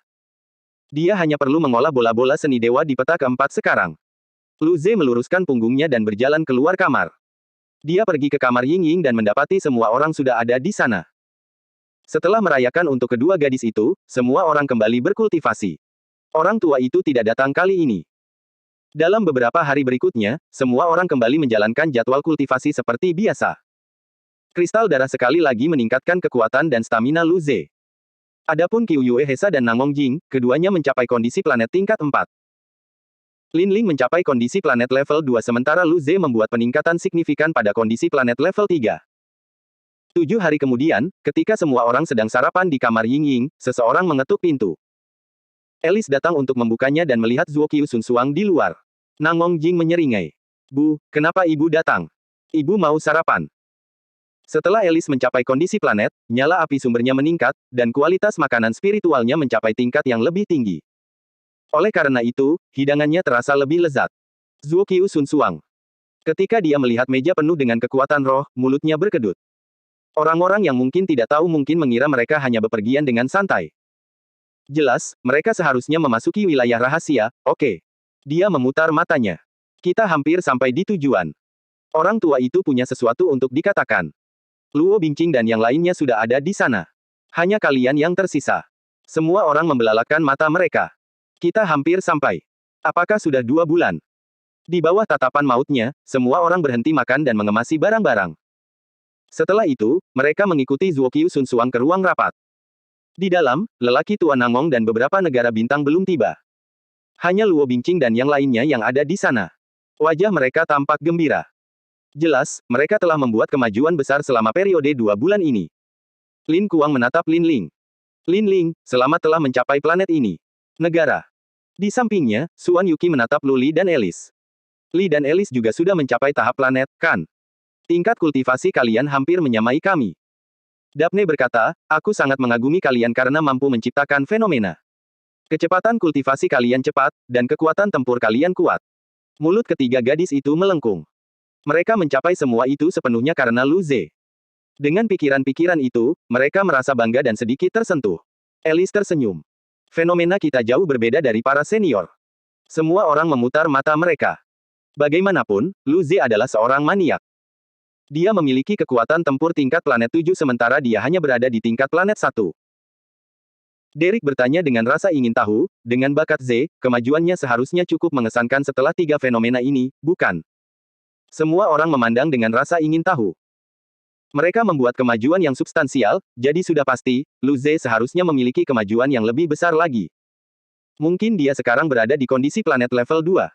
Dia hanya perlu mengolah bola-bola seni dewa di peta keempat sekarang. Lu Ze meluruskan punggungnya dan berjalan keluar kamar. Dia pergi ke kamar Ying Ying dan mendapati semua orang sudah ada di sana. Setelah merayakan untuk kedua gadis itu, semua orang kembali berkultivasi. Orang tua itu tidak datang kali ini. Dalam beberapa hari berikutnya, semua orang kembali menjalankan jadwal kultivasi seperti biasa. Kristal darah sekali lagi meningkatkan kekuatan dan stamina Lu Ze. Adapun Qiu Yue Hesa dan Nangong Jing, keduanya mencapai kondisi planet tingkat 4. Lin Ling mencapai kondisi planet level 2 sementara Lu Ze membuat peningkatan signifikan pada kondisi planet level 3. 7 hari kemudian, ketika semua orang sedang sarapan di kamar Ying Ying, seseorang mengetuk pintu. Alice datang untuk membukanya dan melihat Zuo Qiu Sun Suang di luar. Nangong Jing menyeringai. Bu, kenapa ibu datang? Ibu mau sarapan. Setelah Alice mencapai kondisi planet, nyala api sumbernya meningkat, dan kualitas makanan spiritualnya mencapai tingkat yang lebih tinggi. Oleh karena itu, hidangannya terasa lebih lezat. Zuo Qiu Sun Suang. Ketika dia melihat meja penuh dengan kekuatan roh, mulutnya berkedut. Orang-orang yang mungkin tidak tahu mungkin mengira mereka hanya bepergian dengan santai. Jelas, mereka seharusnya memasuki wilayah rahasia, oke. Dia memutar matanya. Kita hampir sampai di tujuan. Orang tua itu punya sesuatu untuk dikatakan. Luo Bingqing dan yang lainnya sudah ada di sana. Hanya kalian yang tersisa. Semua orang membelalakan mata mereka. Kita hampir sampai. Apakah sudah 2 bulan? Di bawah tatapan mautnya, semua orang berhenti makan dan mengemasi barang-barang. Setelah itu, mereka mengikuti Zuo Qiu Sun Suang ke ruang rapat. Di dalam, lelaki tua Nangong dan beberapa negara bintang belum tiba. Hanya Luo Bingqing dan yang lainnya yang ada di sana. Wajah mereka tampak gembira. Jelas, mereka telah membuat kemajuan besar selama periode 2 bulan ini. Lin Kuang menatap Lin Ling. Lin Ling, selamat telah mencapai planet ini. Negara. Di sampingnya, Suan Yuki menatap Lu Li dan Alice. Li dan Alice juga sudah mencapai tahap planet, kan? Tingkat kultivasi kalian hampir menyamai kami. Daphne berkata, aku sangat mengagumi kalian karena mampu menciptakan fenomena. Kecepatan kultivasi kalian cepat, dan kekuatan tempur kalian kuat. Mulut ketiga gadis itu melengkung. Mereka mencapai semua itu sepenuhnya karena Lu Ze. Dengan pikiran-pikiran itu, mereka merasa bangga dan sedikit tersentuh. Alice tersenyum. Fenomena kita jauh berbeda dari para senior. Semua orang memutar mata mereka. Bagaimanapun, Lu Ze adalah seorang maniak. Dia memiliki kekuatan tempur tingkat planet 7 sementara dia hanya berada di tingkat planet 1. Derek bertanya dengan rasa ingin tahu, dengan bakat Z, kemajuannya seharusnya cukup mengesankan setelah 3 fenomena ini, bukan? Semua orang memandang dengan rasa ingin tahu. Mereka membuat kemajuan yang substansial, jadi sudah pasti, Lu Ze seharusnya memiliki kemajuan yang lebih besar lagi. Mungkin dia sekarang berada di kondisi planet level 2.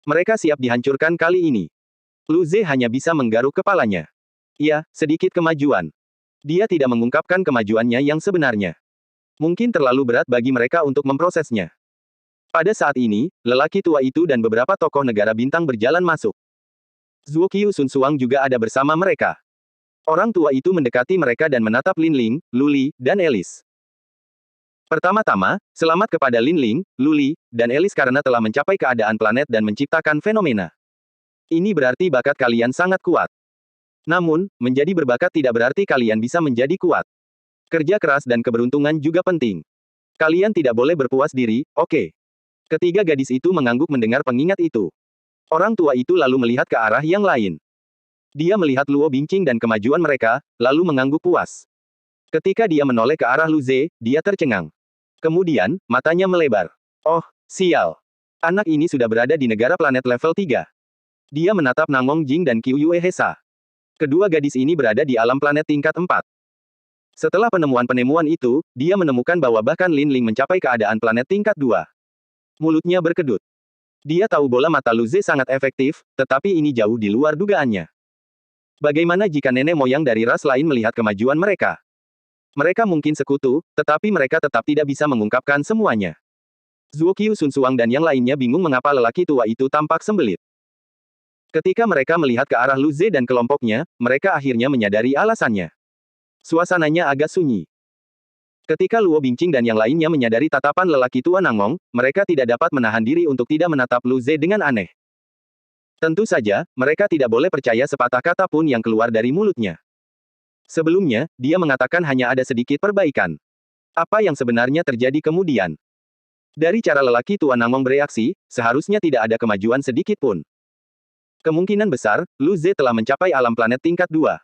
Mereka siap dihancurkan kali ini. Lu Ze hanya bisa menggaruk kepalanya. Ya, sedikit kemajuan. Dia tidak mengungkapkan kemajuannya yang sebenarnya. Mungkin terlalu berat bagi mereka untuk memprosesnya. Pada saat ini, lelaki tua itu dan beberapa tokoh negara bintang berjalan masuk. Zuo Qiu Sun Suang juga ada bersama mereka. Orang tua itu mendekati mereka dan menatap Lin Ling, Lu Li, dan Alice. Pertama-tama, selamat kepada Lin Ling, Lu Li, dan Alice karena telah mencapai keadaan planet dan menciptakan fenomena. Ini berarti bakat kalian sangat kuat. Namun, menjadi berbakat tidak berarti kalian bisa menjadi kuat. Kerja keras dan keberuntungan juga penting. Kalian tidak boleh berpuas diri, oke? Ketiga gadis itu mengangguk mendengar pengingat itu. Orang tua itu lalu melihat ke arah yang lain. Dia melihat Luo Bingqing dan kemajuan mereka, lalu mengangguk puas. Ketika dia menoleh ke arah Lu Ze, dia tercengang. Kemudian, matanya melebar. Oh, sial. Anak ini sudah berada di negara planet level 3. Dia menatap Nangong Jing dan Qiu Hesa. Kedua gadis ini berada di alam planet tingkat 4. Setelah penemuan-penemuan itu, dia menemukan bahwa bahkan Lin Ling mencapai keadaan planet tingkat 2. Mulutnya berkedut. Dia tahu bola mata Luze sangat efektif, tetapi ini jauh di luar dugaannya. Bagaimana jika nenek moyang dari ras lain melihat kemajuan mereka? Mereka mungkin sekutu, tetapi mereka tetap tidak bisa mengungkapkan semuanya. Zuo Qiu, Sun Suang dan yang lainnya bingung mengapa lelaki tua itu tampak sembelit. Ketika mereka melihat ke arah Luze dan kelompoknya, mereka akhirnya menyadari alasannya. Suasananya agak sunyi. Ketika Luo Bingqing dan yang lainnya menyadari tatapan lelaki tua Nangong, mereka tidak dapat menahan diri untuk tidak menatap Luze dengan aneh. Tentu saja, mereka tidak boleh percaya sepatah kata pun yang keluar dari mulutnya. Sebelumnya, dia mengatakan hanya ada sedikit perbaikan. Apa yang sebenarnya terjadi kemudian? Dari cara lelaki tua Nangong bereaksi, seharusnya tidak ada kemajuan sedikit pun. Kemungkinan besar, Luze telah mencapai alam planet tingkat 2.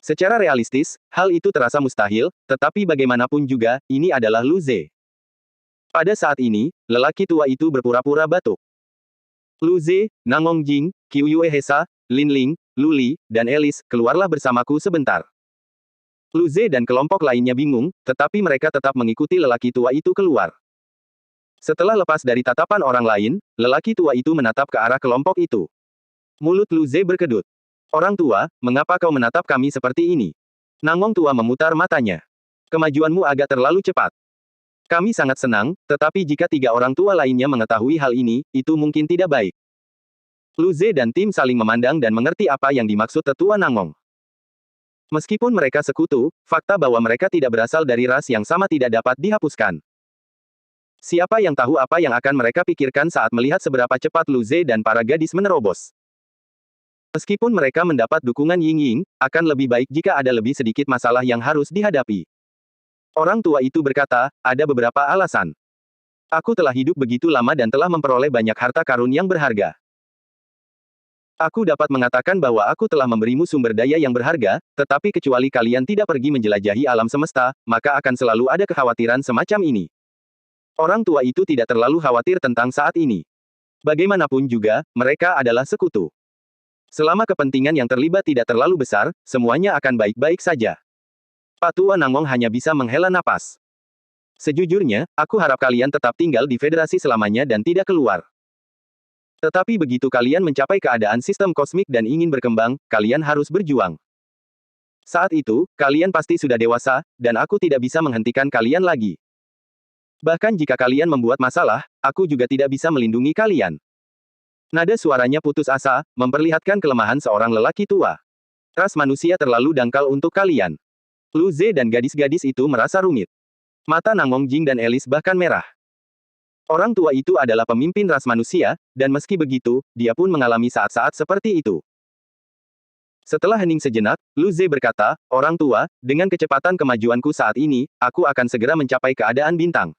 Secara realistis, hal itu terasa mustahil, tetapi bagaimanapun juga, ini adalah Luze. Pada saat ini, lelaki tua itu berpura-pura batuk. Luze, Nangong Jing, Qiu Hesa, Lin Ling, Luli, dan Alice, keluarlah bersamaku sebentar. Luze dan kelompok lainnya bingung, tetapi mereka tetap mengikuti lelaki tua itu keluar. Setelah lepas dari tatapan orang lain, lelaki tua itu menatap ke arah kelompok itu. Mulut Luze berkedut. Orang tua, mengapa kau menatap kami seperti ini? Nangong tua memutar matanya. Kemajuanmu agak terlalu cepat. Kami sangat senang, tetapi jika 3 orang tua lainnya mengetahui hal ini, itu mungkin tidak baik. Luze dan tim saling memandang dan mengerti apa yang dimaksud tetua Nangong. Meskipun mereka sekutu, fakta bahwa mereka tidak berasal dari ras yang sama tidak dapat dihapuskan. Siapa yang tahu apa yang akan mereka pikirkan saat melihat seberapa cepat Luze dan para gadis menerobos. Meskipun mereka mendapat dukungan Ying Ying, akan lebih baik jika ada lebih sedikit masalah yang harus dihadapi. Orang tua itu berkata, ada beberapa alasan. Aku telah hidup begitu lama dan telah memperoleh banyak harta karun yang berharga. Aku dapat mengatakan bahwa aku telah memberimu sumber daya yang berharga, tetapi kecuali kalian tidak pergi menjelajahi alam semesta, maka akan selalu ada kekhawatiran semacam ini. Orang tua itu tidak terlalu khawatir tentang saat ini. Bagaimanapun juga, mereka adalah sekutu. Selama kepentingan yang terlibat tidak terlalu besar, semuanya akan baik-baik saja. Pak Tua Nangong hanya bisa menghela napas. Sejujurnya, aku harap kalian tetap tinggal di federasi selamanya dan tidak keluar. Tetapi begitu kalian mencapai keadaan sistem kosmik dan ingin berkembang, kalian harus berjuang. Saat itu, kalian pasti sudah dewasa, dan aku tidak bisa menghentikan kalian lagi. Bahkan jika kalian membuat masalah, aku juga tidak bisa melindungi kalian. Nada suaranya putus asa, memperlihatkan kelemahan seorang lelaki tua. Ras manusia terlalu dangkal untuk kalian. Luze dan gadis-gadis itu merasa rumit. Mata Nangong Jing dan Alice bahkan merah. Orang tua itu adalah pemimpin ras manusia, dan meski begitu, dia pun mengalami saat-saat seperti itu. Setelah hening sejenak, Luze berkata, orang tua, dengan kecepatan kemajuanku saat ini, aku akan segera mencapai keadaan bintang.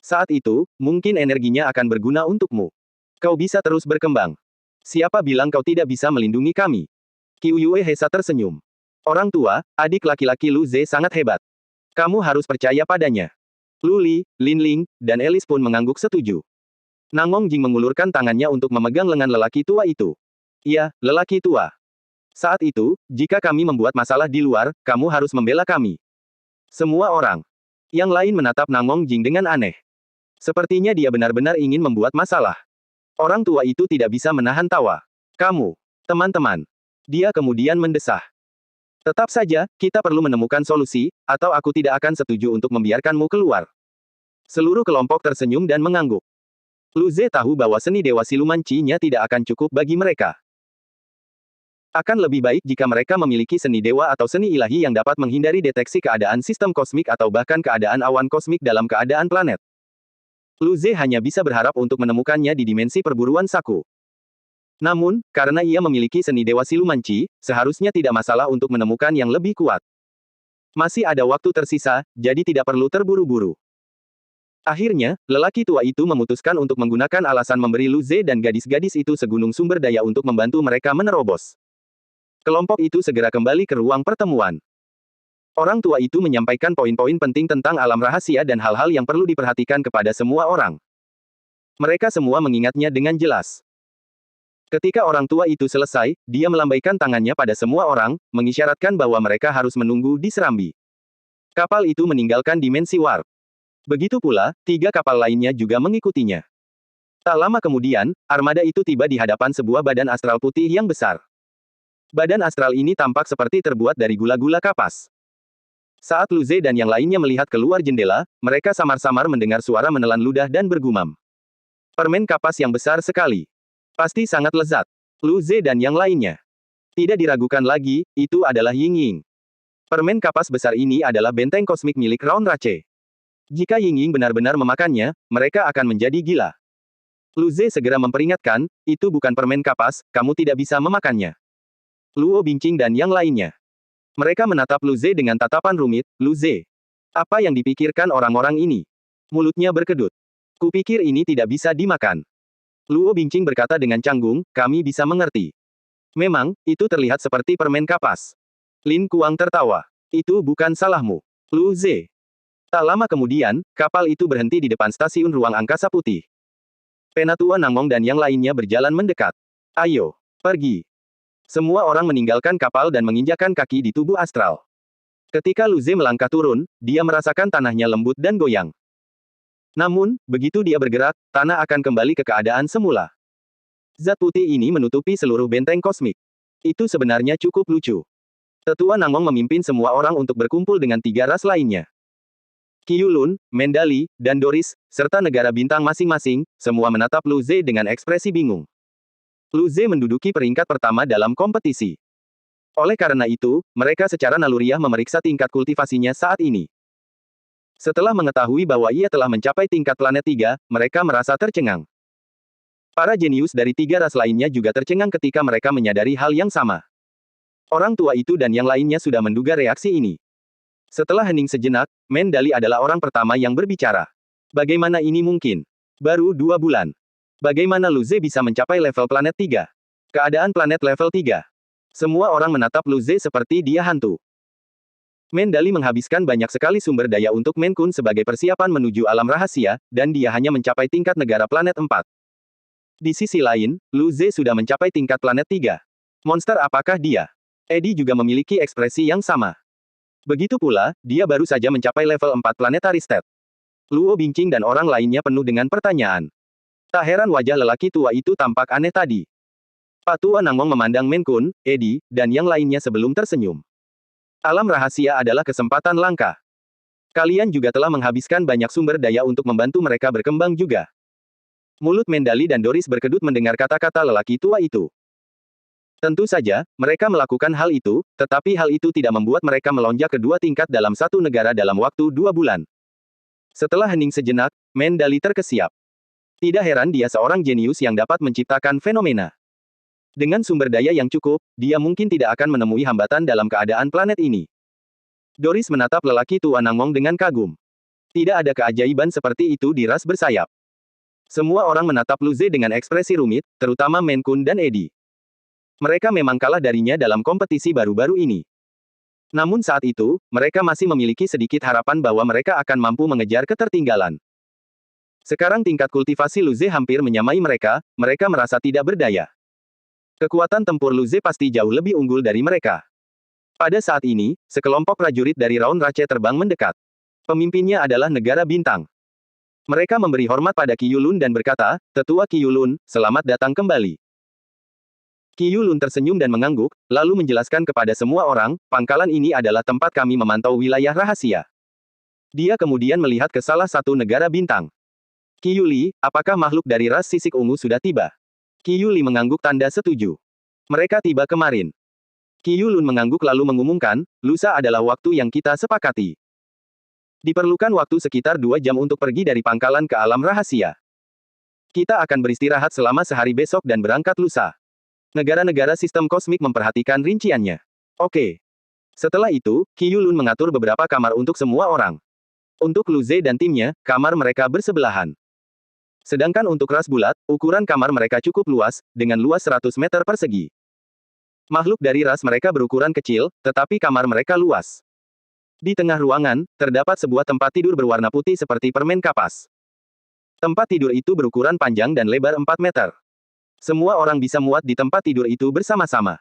Saat itu, mungkin energinya akan berguna untukmu. Kau bisa terus berkembang. Siapa bilang kau tidak bisa melindungi kami? Qiu Hesa tersenyum. Orang tua, adik laki-laki Luze sangat hebat. Kamu harus percaya padanya. Luli, Lin Ling, dan Alice pun mengangguk setuju. Nangong Jing mengulurkan tangannya untuk memegang lengan lelaki tua itu. Ya, lelaki tua. Saat itu, jika kami membuat masalah di luar, kamu harus membela kami. Semua orang. Yang lain menatap Nangong Jing dengan aneh. Sepertinya dia benar-benar ingin membuat masalah. Orang tua itu tidak bisa menahan tawa. Kamu, teman-teman. Dia kemudian mendesah. Tetap saja, kita perlu menemukan solusi, atau aku tidak akan setuju untuk membiarkanmu keluar. Seluruh kelompok tersenyum dan mengangguk. Luze tahu bahwa seni dewa siluman Qi-nya tidak akan cukup bagi mereka. Akan lebih baik jika mereka memiliki seni dewa atau seni ilahi yang dapat menghindari deteksi keadaan sistem kosmik atau bahkan keadaan awan kosmik dalam keadaan planet. Luze hanya bisa berharap untuk menemukannya di dimensi perburuan Saku. Namun, karena ia memiliki seni dewa siluman Qi, seharusnya tidak masalah untuk menemukan yang lebih kuat. Masih ada waktu tersisa, jadi tidak perlu terburu-buru. Akhirnya, lelaki tua itu memutuskan untuk menggunakan alasan memberi Luze dan gadis-gadis itu segunung sumber daya untuk membantu mereka menerobos. Kelompok itu segera kembali ke ruang pertemuan. Orang tua itu menyampaikan poin-poin penting tentang alam rahasia dan hal-hal yang perlu diperhatikan kepada semua orang. Mereka semua mengingatnya dengan jelas. Ketika orang tua itu selesai, dia melambaikan tangannya pada semua orang, mengisyaratkan bahwa mereka harus menunggu di serambi. Kapal itu meninggalkan dimensi warp. Begitu pula, 3 kapal lainnya juga mengikutinya. Tak lama kemudian, armada itu tiba di hadapan sebuah badan astral putih yang besar. Badan astral ini tampak seperti terbuat dari gula-gula kapas. Saat Lu Ze dan yang lainnya melihat keluar jendela, mereka samar-samar mendengar suara menelan ludah dan bergumam. Permen kapas yang besar sekali. Pasti sangat lezat. Lu Ze dan yang lainnya. Tidak diragukan lagi, itu adalah Ying Ying. Permen kapas besar ini adalah benteng kosmik milik Raun Rache. Jika Ying Ying benar-benar memakannya, mereka akan menjadi gila. Lu Ze segera memperingatkan, itu bukan permen kapas, kamu tidak bisa memakannya. Luo Bingqing dan yang lainnya. Mereka menatap Lu Ze dengan tatapan rumit. Lu Ze. Apa yang dipikirkan orang-orang ini? Mulutnya berkedut. Kupikir ini tidak bisa dimakan. Luo Bingqing berkata dengan canggung, kami bisa mengerti. Memang, itu terlihat seperti permen kapas. Lin Kuang tertawa. Itu bukan salahmu. Lu Ze. Tak lama kemudian, kapal itu berhenti di depan stasiun ruang angkasa putih. Penatua Nangmong dan yang lainnya berjalan mendekat. Ayo, pergi. Semua orang meninggalkan kapal dan menginjakkan kaki di tubuh astral. Ketika Lu Ze melangkah turun, dia merasakan tanahnya lembut dan goyang. Namun, begitu dia bergerak, tanah akan kembali ke keadaan semula. Zat putih ini menutupi seluruh benteng kosmik. Itu sebenarnya cukup lucu. Tetua Nangmong memimpin semua orang untuk berkumpul dengan 3 ras lainnya. Qiyulun, Mendali, dan Doris, serta negara bintang masing-masing, semua menatap Lu Ze dengan ekspresi bingung. Lu Ze menduduki peringkat pertama dalam kompetisi. Oleh karena itu, mereka secara naluriah memeriksa tingkat kultivasinya saat ini. Setelah mengetahui bahwa ia telah mencapai tingkat planet 3, mereka merasa tercengang. Para jenius dari 3 ras lainnya juga tercengang ketika mereka menyadari hal yang sama. Orang tua itu dan yang lainnya sudah menduga reaksi ini. Setelah hening sejenak, Mendali adalah orang pertama yang berbicara. Bagaimana ini mungkin? Baru 2 bulan. Bagaimana Lu Ze bisa mencapai level planet 3? Keadaan planet level 3. Semua orang menatap Lu Ze seperti dia hantu. Mendali menghabiskan banyak sekali sumber daya untuk Menkun sebagai persiapan menuju alam rahasia, dan dia hanya mencapai tingkat negara planet 4. Di sisi lain, Lu Ze sudah mencapai tingkat planet 3. Monster apakah dia? Eddie juga memiliki ekspresi yang sama. Begitu pula, dia baru saja mencapai level 4 planetary state. Luo Bingqing dan orang lainnya penuh dengan pertanyaan. Tak heran wajah lelaki tua itu tampak aneh tadi. Pak Tua Nangmong memandang Menkun, Eddie, dan yang lainnya sebelum tersenyum. Alam rahasia adalah kesempatan langka. Kalian juga telah menghabiskan banyak sumber daya untuk membantu mereka berkembang juga. Mulut Mendali dan Doris berkedut mendengar kata-kata lelaki tua itu. Tentu saja, mereka melakukan hal itu, tetapi hal itu tidak membuat mereka melonjak ke 2 tingkat dalam satu negara dalam waktu 2 bulan. Setelah hening sejenak, Mendali terkesiap. Tidak heran dia seorang jenius yang dapat menciptakan fenomena. Dengan sumber daya yang cukup, dia mungkin tidak akan menemui hambatan dalam keadaan planet ini. Doris menatap lelaki tua Nangmong dengan kagum. Tidak ada keajaiban seperti itu di ras bersayap. Semua orang menatap Lu Ze dengan ekspresi rumit, terutama Menkun dan Eddie. Mereka memang kalah darinya dalam kompetisi baru-baru ini. Namun saat itu, mereka masih memiliki sedikit harapan bahwa mereka akan mampu mengejar ketertinggalan. Sekarang tingkat kultivasi Lu Ze hampir menyamai mereka, mereka merasa tidak berdaya. Kekuatan tempur Lu Ze pasti jauh lebih unggul dari mereka. Pada saat ini, sekelompok prajurit dari Raun Rache terbang mendekat. Pemimpinnya adalah negara bintang. Mereka memberi hormat pada Qiyulun dan berkata, Tetua Qiyulun, selamat datang kembali. Qiyulun tersenyum dan mengangguk, lalu menjelaskan kepada semua orang, pangkalan ini adalah tempat kami memantau wilayah rahasia. Dia kemudian melihat ke salah satu negara bintang. Qiyuli, apakah makhluk dari ras sisik ungu sudah tiba? Qiyuli mengangguk tanda setuju. Mereka tiba kemarin. Qiyulun mengangguk lalu mengumumkan, lusa adalah waktu yang kita sepakati. Diperlukan waktu sekitar 2 jam untuk pergi dari pangkalan ke alam rahasia. Kita akan beristirahat selama sehari besok dan berangkat lusa. Negara-negara sistem kosmik memperhatikan rinciannya. Oke. Setelah itu, Qiyulun mengatur beberapa kamar untuk semua orang. Untuk Lu Ze dan timnya, kamar mereka bersebelahan. Sedangkan untuk ras bulat, ukuran kamar mereka cukup luas, dengan luas 100 meter persegi. Makhluk dari ras mereka berukuran kecil, tetapi kamar mereka luas. Di tengah ruangan, terdapat sebuah tempat tidur berwarna putih seperti permen kapas. Tempat tidur itu berukuran panjang dan lebar 4 meter. Semua orang bisa muat di tempat tidur itu bersama-sama.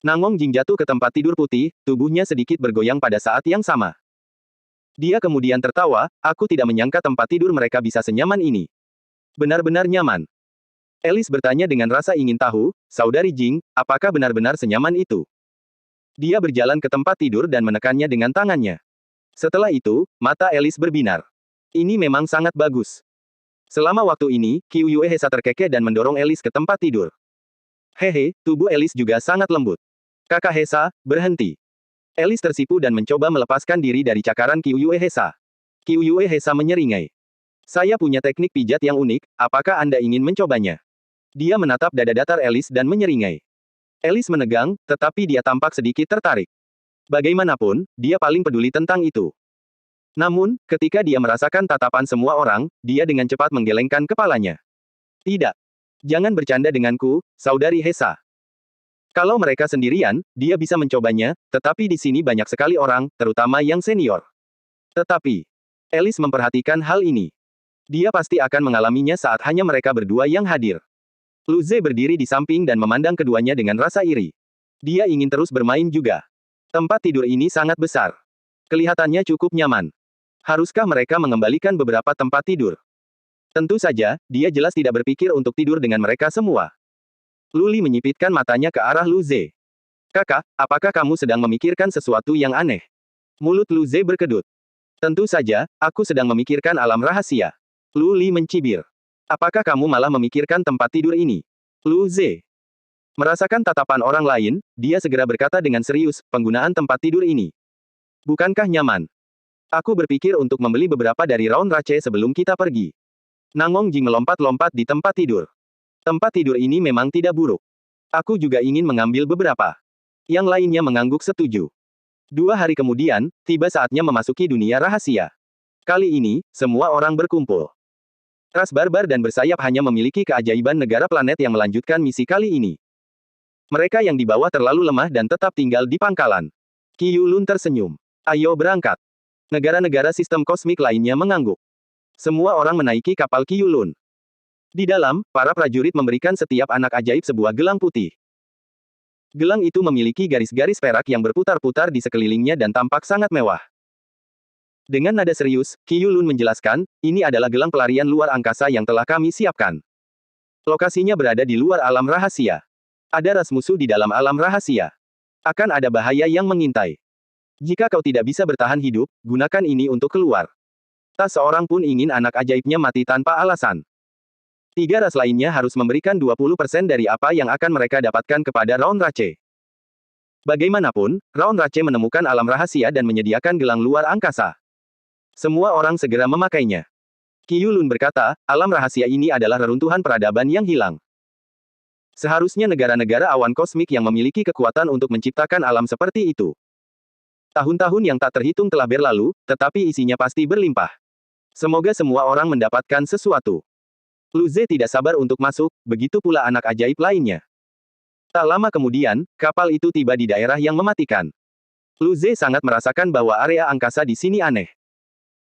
Nangong Jing jatuh ke tempat tidur putih, tubuhnya sedikit bergoyang pada saat yang sama. Dia kemudian tertawa, aku tidak menyangka tempat tidur mereka bisa senyaman ini. Benar-benar nyaman. Alice bertanya dengan rasa ingin tahu, Saudari Jing, apakah benar-benar senyaman itu? Dia berjalan ke tempat tidur dan menekannya dengan tangannya. Setelah itu, mata Alice berbinar. Ini memang sangat bagus. Selama waktu ini, Qiu Hesa terkekeh dan mendorong Alice ke tempat tidur. Hehe, tubuh Alice juga sangat lembut. Kakak Hesa, berhenti. Alice tersipu dan mencoba melepaskan diri dari cakaran Qiu Hesa. Qiu Hesa menyeringai. Saya punya teknik pijat yang unik, apakah Anda ingin mencobanya? Dia menatap dada datar Alice dan menyeringai. Alice menegang, tetapi dia tampak sedikit tertarik. Bagaimanapun, dia paling peduli tentang itu. Namun, ketika dia merasakan tatapan semua orang, dia dengan cepat menggelengkan kepalanya. Tidak. Jangan bercanda denganku, Saudari Hesa. Kalau mereka sendirian, dia bisa mencobanya, tetapi di sini banyak sekali orang, terutama yang senior. Tetapi, Alice memperhatikan hal ini. Dia pasti akan mengalaminya saat hanya mereka berdua yang hadir. Lu Ze berdiri di samping dan memandang keduanya dengan rasa iri. Dia ingin terus bermain juga. Tempat tidur ini sangat besar. Kelihatannya cukup nyaman. Haruskah mereka mengembalikan beberapa tempat tidur? Tentu saja, dia jelas tidak berpikir untuk tidur dengan mereka semua. Luli menyipitkan matanya ke arah Lu Ze. Kakak, apakah kamu sedang memikirkan sesuatu yang aneh? Mulut Lu Ze berkedut. Tentu saja, aku sedang memikirkan alam rahasia. Luli mencibir. Apakah kamu malah memikirkan tempat tidur ini? Lu Ze merasakan tatapan orang lain, dia segera berkata dengan serius, penggunaan tempat tidur ini. Bukankah nyaman? Aku berpikir untuk membeli beberapa dari Raun Rache sebelum kita pergi. Nangong Jing melompat-lompat di tempat tidur. Tempat tidur ini memang tidak buruk. Aku juga ingin mengambil beberapa. Yang lainnya mengangguk setuju. 2 hari kemudian, tiba saatnya memasuki dunia rahasia. Kali ini, semua orang berkumpul. Ras barbar dan bersayap hanya memiliki keajaiban negara planet yang melanjutkan misi kali ini. Mereka yang di bawah terlalu lemah dan tetap tinggal di pangkalan. Qiu Lun tersenyum. Ayo berangkat. Negara-negara sistem kosmik lainnya mengangguk. Semua orang menaiki kapal Qiu Lun. Di dalam, para prajurit memberikan setiap anak ajaib sebuah gelang putih. Gelang itu memiliki garis-garis perak yang berputar-putar di sekelilingnya dan tampak sangat mewah. Dengan nada serius, Qiu Lun menjelaskan, ini adalah gelang pelarian luar angkasa yang telah kami siapkan. Lokasinya berada di luar alam rahasia. Ada ras musuh di dalam alam rahasia. Akan ada bahaya yang mengintai. Jika kau tidak bisa bertahan hidup, gunakan ini untuk keluar. Tak seorang pun ingin anak ajaibnya mati tanpa alasan. 3 ras lainnya harus memberikan 20% dari apa yang akan mereka dapatkan kepada Raun Rache. Bagaimanapun, Raun Rache menemukan alam rahasia dan menyediakan gelang luar angkasa. Semua orang segera memakainya. Qiu Lun berkata, alam rahasia ini adalah reruntuhan peradaban yang hilang. Seharusnya negara-negara awan kosmik yang memiliki kekuatan untuk menciptakan alam seperti itu. Tahun-tahun yang tak terhitung telah berlalu, tetapi isinya pasti berlimpah. Semoga semua orang mendapatkan sesuatu. Lu Ze tidak sabar untuk masuk, begitu pula anak ajaib lainnya. Tak lama kemudian, kapal itu tiba di daerah yang mematikan. Lu Ze sangat merasakan bahwa area angkasa di sini aneh.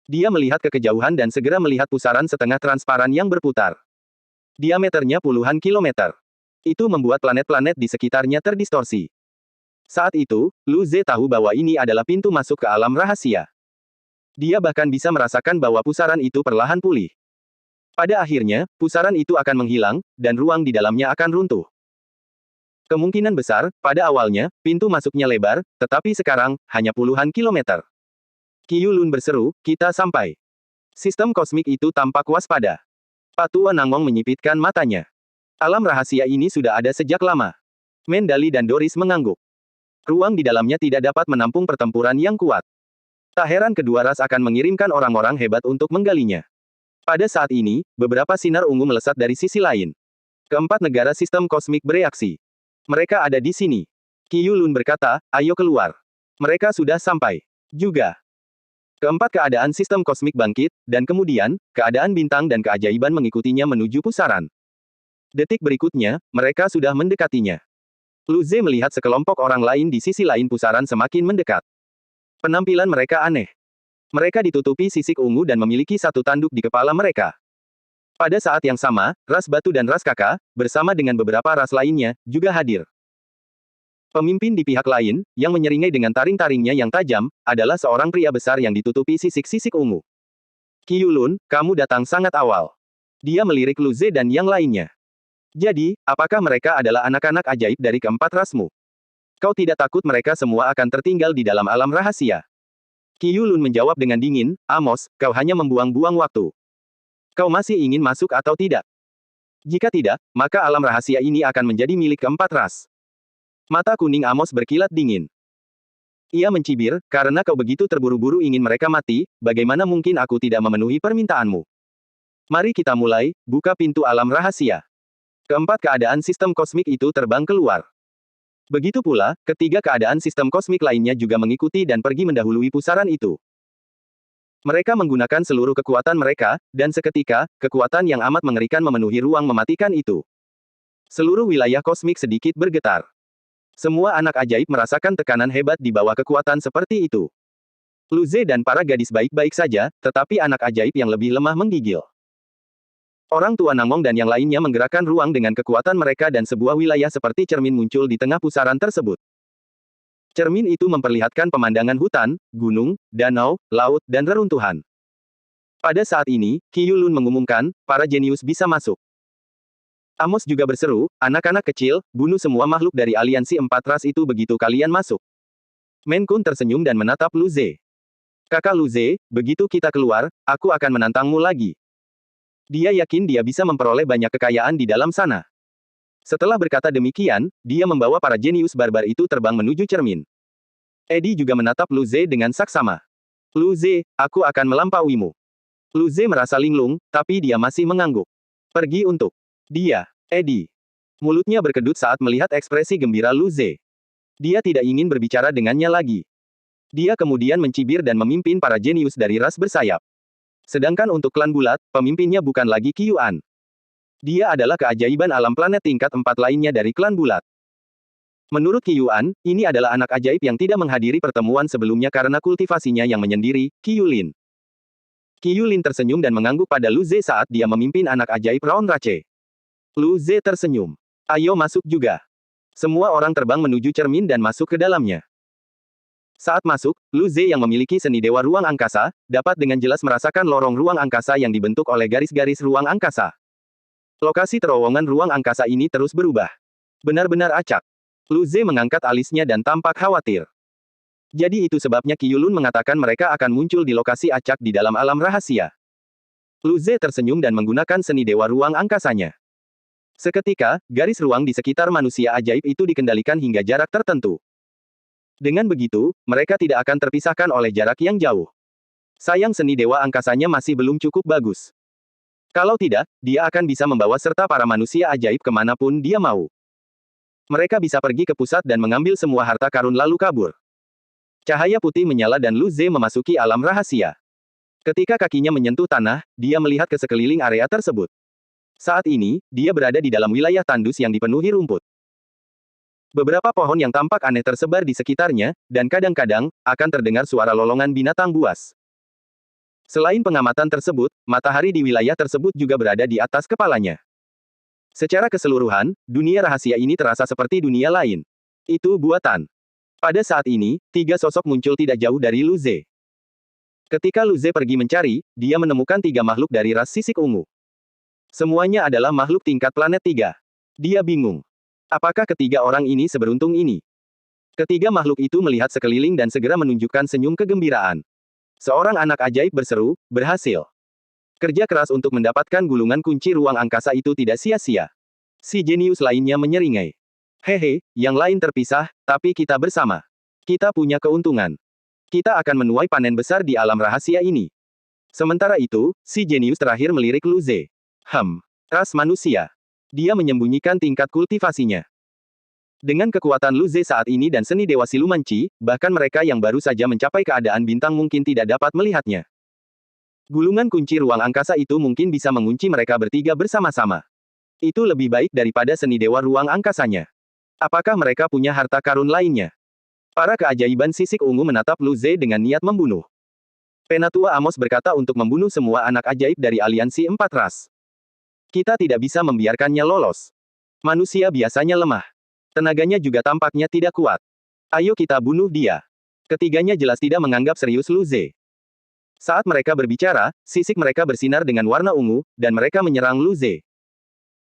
Dia melihat ke kejauhan dan segera melihat pusaran setengah transparan yang berputar. Diameternya puluhan kilometer. Itu membuat planet-planet di sekitarnya terdistorsi. Saat itu, Lu Ze tahu bahwa ini adalah pintu masuk ke alam rahasia. Dia bahkan bisa merasakan bahwa pusaran itu perlahan pulih. Pada akhirnya, pusaran itu akan menghilang, dan ruang di dalamnya akan runtuh. Kemungkinan besar, pada awalnya, pintu masuknya lebar, tetapi sekarang, hanya puluhan kilometer. Qiu Lun berseru, kita sampai. Sistem kosmik itu tampak waspada. Patua Nangong menyipitkan matanya. Alam rahasia ini sudah ada sejak lama. Mendali dan Doris mengangguk. Ruang di dalamnya tidak dapat menampung pertempuran yang kuat. Tak heran kedua ras akan mengirimkan orang-orang hebat untuk menggalinya. Pada saat ini, beberapa sinar ungu melesat dari sisi lain. Keempat negara sistem kosmik bereaksi. Mereka ada di sini. Qiu Lun berkata, ayo keluar. Mereka sudah sampai. Juga. Keempat keadaan sistem kosmik bangkit, dan kemudian, keadaan bintang dan keajaiban mengikutinya menuju pusaran. Detik berikutnya, mereka sudah mendekatinya. Lu Ze melihat sekelompok orang lain di sisi lain pusaran semakin mendekat. Penampilan mereka aneh. Mereka ditutupi sisik ungu dan memiliki satu tanduk di kepala mereka. Pada saat yang sama, ras batu dan ras kakak, bersama dengan beberapa ras lainnya, juga hadir. Pemimpin di pihak lain, yang menyeringai dengan taring-taringnya yang tajam, adalah seorang pria besar yang ditutupi sisik-sisik ungu. Qiu Lun, kamu datang sangat awal. Dia melirik Lu Ze dan yang lainnya. Jadi, apakah mereka adalah anak-anak ajaib dari keempat rasmu? Kau tidak takut mereka semua akan tertinggal di dalam alam rahasia? Qiu Lun menjawab dengan dingin, Amos, kau hanya membuang-buang waktu. Kau masih ingin masuk atau tidak? Jika tidak, maka alam rahasia ini akan menjadi milik keempat ras. Mata kuning Amos berkilat dingin. Ia mencibir, karena kau begitu terburu-buru ingin mereka mati, bagaimana mungkin aku tidak memenuhi permintaanmu? Mari kita mulai, buka pintu alam rahasia. Keempat keadaan sistem kosmik itu terbang keluar. Begitu pula, ketiga keadaan sistem kosmik lainnya juga mengikuti dan pergi mendahului pusaran itu. Mereka menggunakan seluruh kekuatan mereka, dan seketika, kekuatan yang amat mengerikan memenuhi ruang mematikan itu. Seluruh wilayah kosmik sedikit bergetar. Semua anak ajaib merasakan tekanan hebat di bawah kekuatan seperti itu. Lu Ze dan para gadis baik-baik saja, tetapi anak ajaib yang lebih lemah menggigil. Orang tua Namong dan yang lainnya menggerakkan ruang dengan kekuatan mereka dan sebuah wilayah seperti cermin muncul di tengah pusaran tersebut. Cermin itu memperlihatkan pemandangan hutan, gunung, danau, laut, dan reruntuhan. Pada saat ini, Qiu Lun mengumumkan, para jenius bisa masuk. Amos juga berseru, anak-anak kecil, bunuh semua makhluk dari aliansi empat ras itu begitu kalian masuk. Men Kun tersenyum dan menatap Lu Ze. Kakak Lu Ze, begitu kita keluar, aku akan menantangmu lagi. Dia yakin dia bisa memperoleh banyak kekayaan di dalam sana. Setelah berkata demikian, dia membawa para jenius barbar itu terbang menuju cermin. Eddie juga menatap Lu Ze dengan saksama. Lu Ze, aku akan melampauimu. Lu Ze merasa linglung, tapi dia masih mengangguk. Pergi untuk dia, Eddie. Mulutnya berkedut saat melihat ekspresi gembira Lu Ze. Dia tidak ingin berbicara dengannya lagi. Dia kemudian mencibir dan memimpin para jenius dari ras bersayap. Sedangkan untuk klan bulat, pemimpinnya bukan lagi Qiu An. Dia adalah keajaiban alam planet tingkat 4 lainnya dari klan bulat. Menurut Qiu An, ini adalah anak ajaib yang tidak menghadiri pertemuan sebelumnya karena kultivasinya yang menyendiri, Qiu Lin. Qiu Lin tersenyum dan mengangguk pada Lu Ze saat dia memimpin anak ajaib Raon Rache. Lu Ze tersenyum. Ayo masuk juga. Semua orang terbang menuju cermin dan masuk ke dalamnya. Saat masuk, Lu Ze yang memiliki seni dewa ruang angkasa, dapat dengan jelas merasakan lorong ruang angkasa yang dibentuk oleh garis-garis ruang angkasa. Lokasi terowongan ruang angkasa ini terus berubah. Benar-benar acak. Lu Ze mengangkat alisnya dan tampak khawatir. Jadi itu sebabnya Qiu Lun mengatakan mereka akan muncul di lokasi acak di dalam alam rahasia. Lu Ze tersenyum dan menggunakan seni dewa ruang angkasanya. Seketika, garis ruang di sekitar manusia ajaib itu dikendalikan hingga jarak tertentu. Dengan begitu, mereka tidak akan terpisahkan oleh jarak yang jauh. Sayang seni dewa angkasanya masih belum cukup bagus. Kalau tidak, dia akan bisa membawa serta para manusia ajaib kemanapun dia mau. Mereka bisa pergi ke pusat dan mengambil semua harta karun lalu kabur. Cahaya putih menyala dan Lu Ze memasuki alam rahasia. Ketika kakinya menyentuh tanah, dia melihat ke sekeliling area tersebut. Saat ini, dia berada di dalam wilayah tandus yang dipenuhi rumput. Beberapa pohon yang tampak aneh tersebar di sekitarnya, dan kadang-kadang, akan terdengar suara lolongan binatang buas. Selain pengamatan tersebut, matahari di wilayah tersebut juga berada di atas kepalanya. Secara keseluruhan, dunia rahasia ini terasa seperti dunia lain. Itu buatan. Pada saat ini, 3 sosok muncul tidak jauh dari Lu Ze. Ketika Lu Ze pergi mencari, dia menemukan 3 makhluk dari ras sisik ungu. Semuanya adalah makhluk tingkat planet 3. Dia bingung. Apakah ketiga orang ini seberuntung ini? Ketiga makhluk itu melihat sekeliling dan segera menunjukkan senyum kegembiraan. Seorang anak ajaib berseru, berhasil. Kerja keras untuk mendapatkan gulungan kunci ruang angkasa itu tidak sia-sia. Si jenius lainnya menyeringai. Hehe, yang lain terpisah, tapi kita bersama. Kita punya keuntungan. Kita akan menuai panen besar di alam rahasia ini. Sementara itu, si jenius terakhir melirik Lu Ze. Ras manusia. Dia menyembunyikan tingkat kultivasinya. Dengan kekuatan Lu Ze saat ini dan seni dewa siluman Qi, bahkan mereka yang baru saja mencapai keadaan bintang mungkin tidak dapat melihatnya. Gulungan kunci ruang angkasa itu mungkin bisa mengunci mereka bertiga bersama-sama. Itu lebih baik daripada seni dewa ruang angkasanya. Apakah mereka punya harta karun lainnya? Para keajaiban sisik ungu menatap Lu Ze dengan niat membunuh. Penatua Amos berkata untuk membunuh semua anak ajaib dari aliansi empat ras. Kita tidak bisa membiarkannya lolos. Manusia biasanya lemah. Tenaganya juga tampaknya tidak kuat. Ayo kita bunuh dia. Ketiganya jelas tidak menganggap serius Lu Ze. Saat mereka berbicara, sisik mereka bersinar dengan warna ungu, dan mereka menyerang Lu Ze.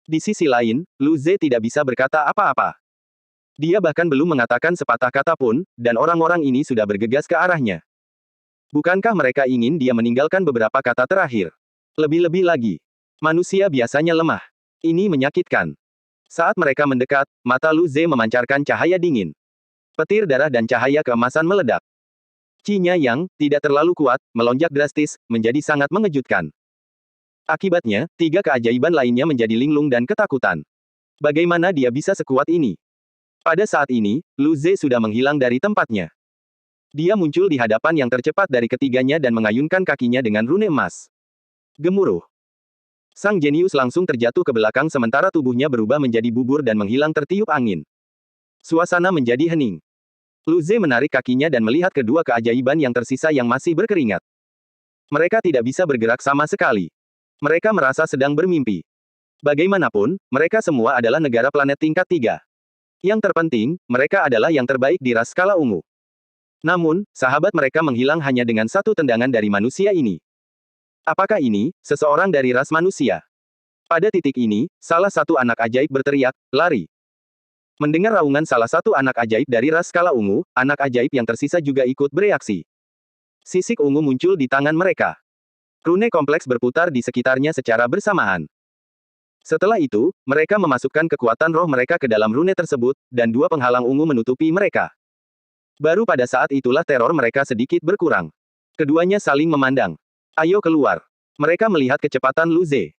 Di sisi lain, Lu Ze tidak bisa berkata apa-apa. Dia bahkan belum mengatakan sepatah kata pun, dan orang-orang ini sudah bergegas ke arahnya. Bukankah mereka ingin dia meninggalkan beberapa kata terakhir? Lebih-lebih lagi. Manusia biasanya lemah. Ini menyakitkan. Saat mereka mendekat, mata Lu Ze memancarkan cahaya dingin. Petir darah dan cahaya keemasan meledak. Qi-nya yang tidak terlalu kuat, melonjak drastis, menjadi sangat mengejutkan. Akibatnya, 3 keajaiban lainnya menjadi linglung dan ketakutan. Bagaimana dia bisa sekuat ini? Pada saat ini, Lu Ze sudah menghilang dari tempatnya. Dia muncul di hadapan yang tercepat dari ketiganya dan mengayunkan kakinya dengan rune emas. Gemuruh. Sang jenius langsung terjatuh ke belakang sementara tubuhnya berubah menjadi bubur dan menghilang tertiup angin. Suasana menjadi hening. Lu Ze menarik kakinya dan melihat kedua keajaiban yang tersisa yang masih berkeringat. Mereka tidak bisa bergerak sama sekali. Mereka merasa sedang bermimpi. Bagaimanapun, mereka semua adalah negara planet tingkat 3. Yang terpenting, mereka adalah yang terbaik di ras skala ungu. Namun, sahabat mereka menghilang hanya dengan satu tendangan dari manusia ini. Apakah ini, seseorang dari ras manusia? Pada titik ini, salah satu anak ajaib berteriak, lari. Mendengar raungan salah satu anak ajaib dari ras skala ungu, anak ajaib yang tersisa juga ikut bereaksi. Sisik ungu muncul di tangan mereka. Rune kompleks berputar di sekitarnya secara bersamaan. Setelah itu, mereka memasukkan kekuatan roh mereka ke dalam rune tersebut, dan 2 penghalang ungu menutupi mereka. Baru pada saat itulah teror mereka sedikit berkurang. Keduanya saling memandang. Ayo keluar. Mereka melihat kecepatan Lu Ze.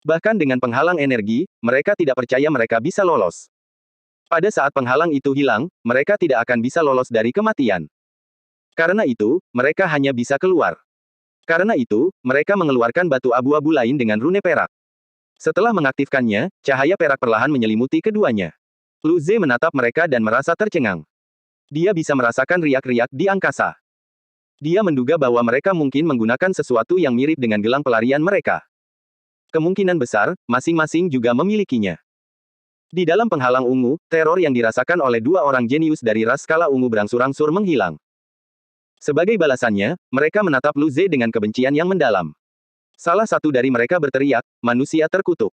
Bahkan dengan penghalang energi, mereka tidak percaya mereka bisa lolos. Pada saat penghalang itu hilang, mereka tidak akan bisa lolos dari kematian. Karena itu, mereka hanya bisa keluar. Karena itu, mereka mengeluarkan batu abu-abu lain dengan rune perak. Setelah mengaktifkannya, cahaya perak perlahan menyelimuti keduanya. Lu Ze menatap mereka dan merasa tercengang. Dia bisa merasakan riak-riak di angkasa. Dia menduga bahwa mereka mungkin menggunakan sesuatu yang mirip dengan gelang pelarian mereka. Kemungkinan besar, masing-masing juga memilikinya. Di dalam penghalang ungu, teror yang dirasakan oleh 2 orang jenius dari ras skala ungu berangsur-angsur menghilang. Sebagai balasannya, mereka menatap Lu Ze dengan kebencian yang mendalam. Salah satu dari mereka berteriak, manusia terkutuk.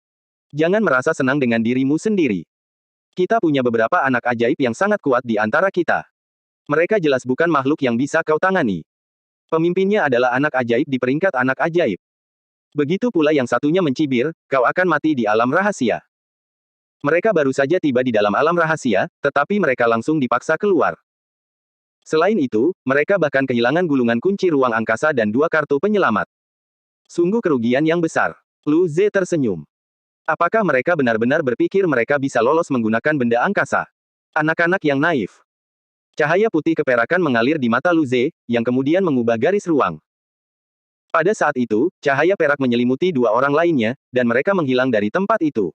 Jangan merasa senang dengan dirimu sendiri. Kita punya beberapa anak ajaib yang sangat kuat di antara kita. Mereka jelas bukan makhluk yang bisa kau tangani. Pemimpinnya adalah anak ajaib di peringkat anak ajaib. Begitu pula yang satunya mencibir, kau akan mati di alam rahasia. Mereka baru saja tiba di dalam alam rahasia, tetapi mereka langsung dipaksa keluar. Selain itu, mereka bahkan kehilangan gulungan kunci ruang angkasa dan 2 kartu penyelamat. Sungguh kerugian yang besar. Lu Ze tersenyum. Apakah mereka benar-benar berpikir mereka bisa lolos menggunakan benda angkasa? Anak-anak yang naif. Cahaya putih keperakan mengalir di mata Lu Ze, yang kemudian mengubah garis ruang. Pada saat itu, cahaya perak menyelimuti 2 orang lainnya, dan mereka menghilang dari tempat itu.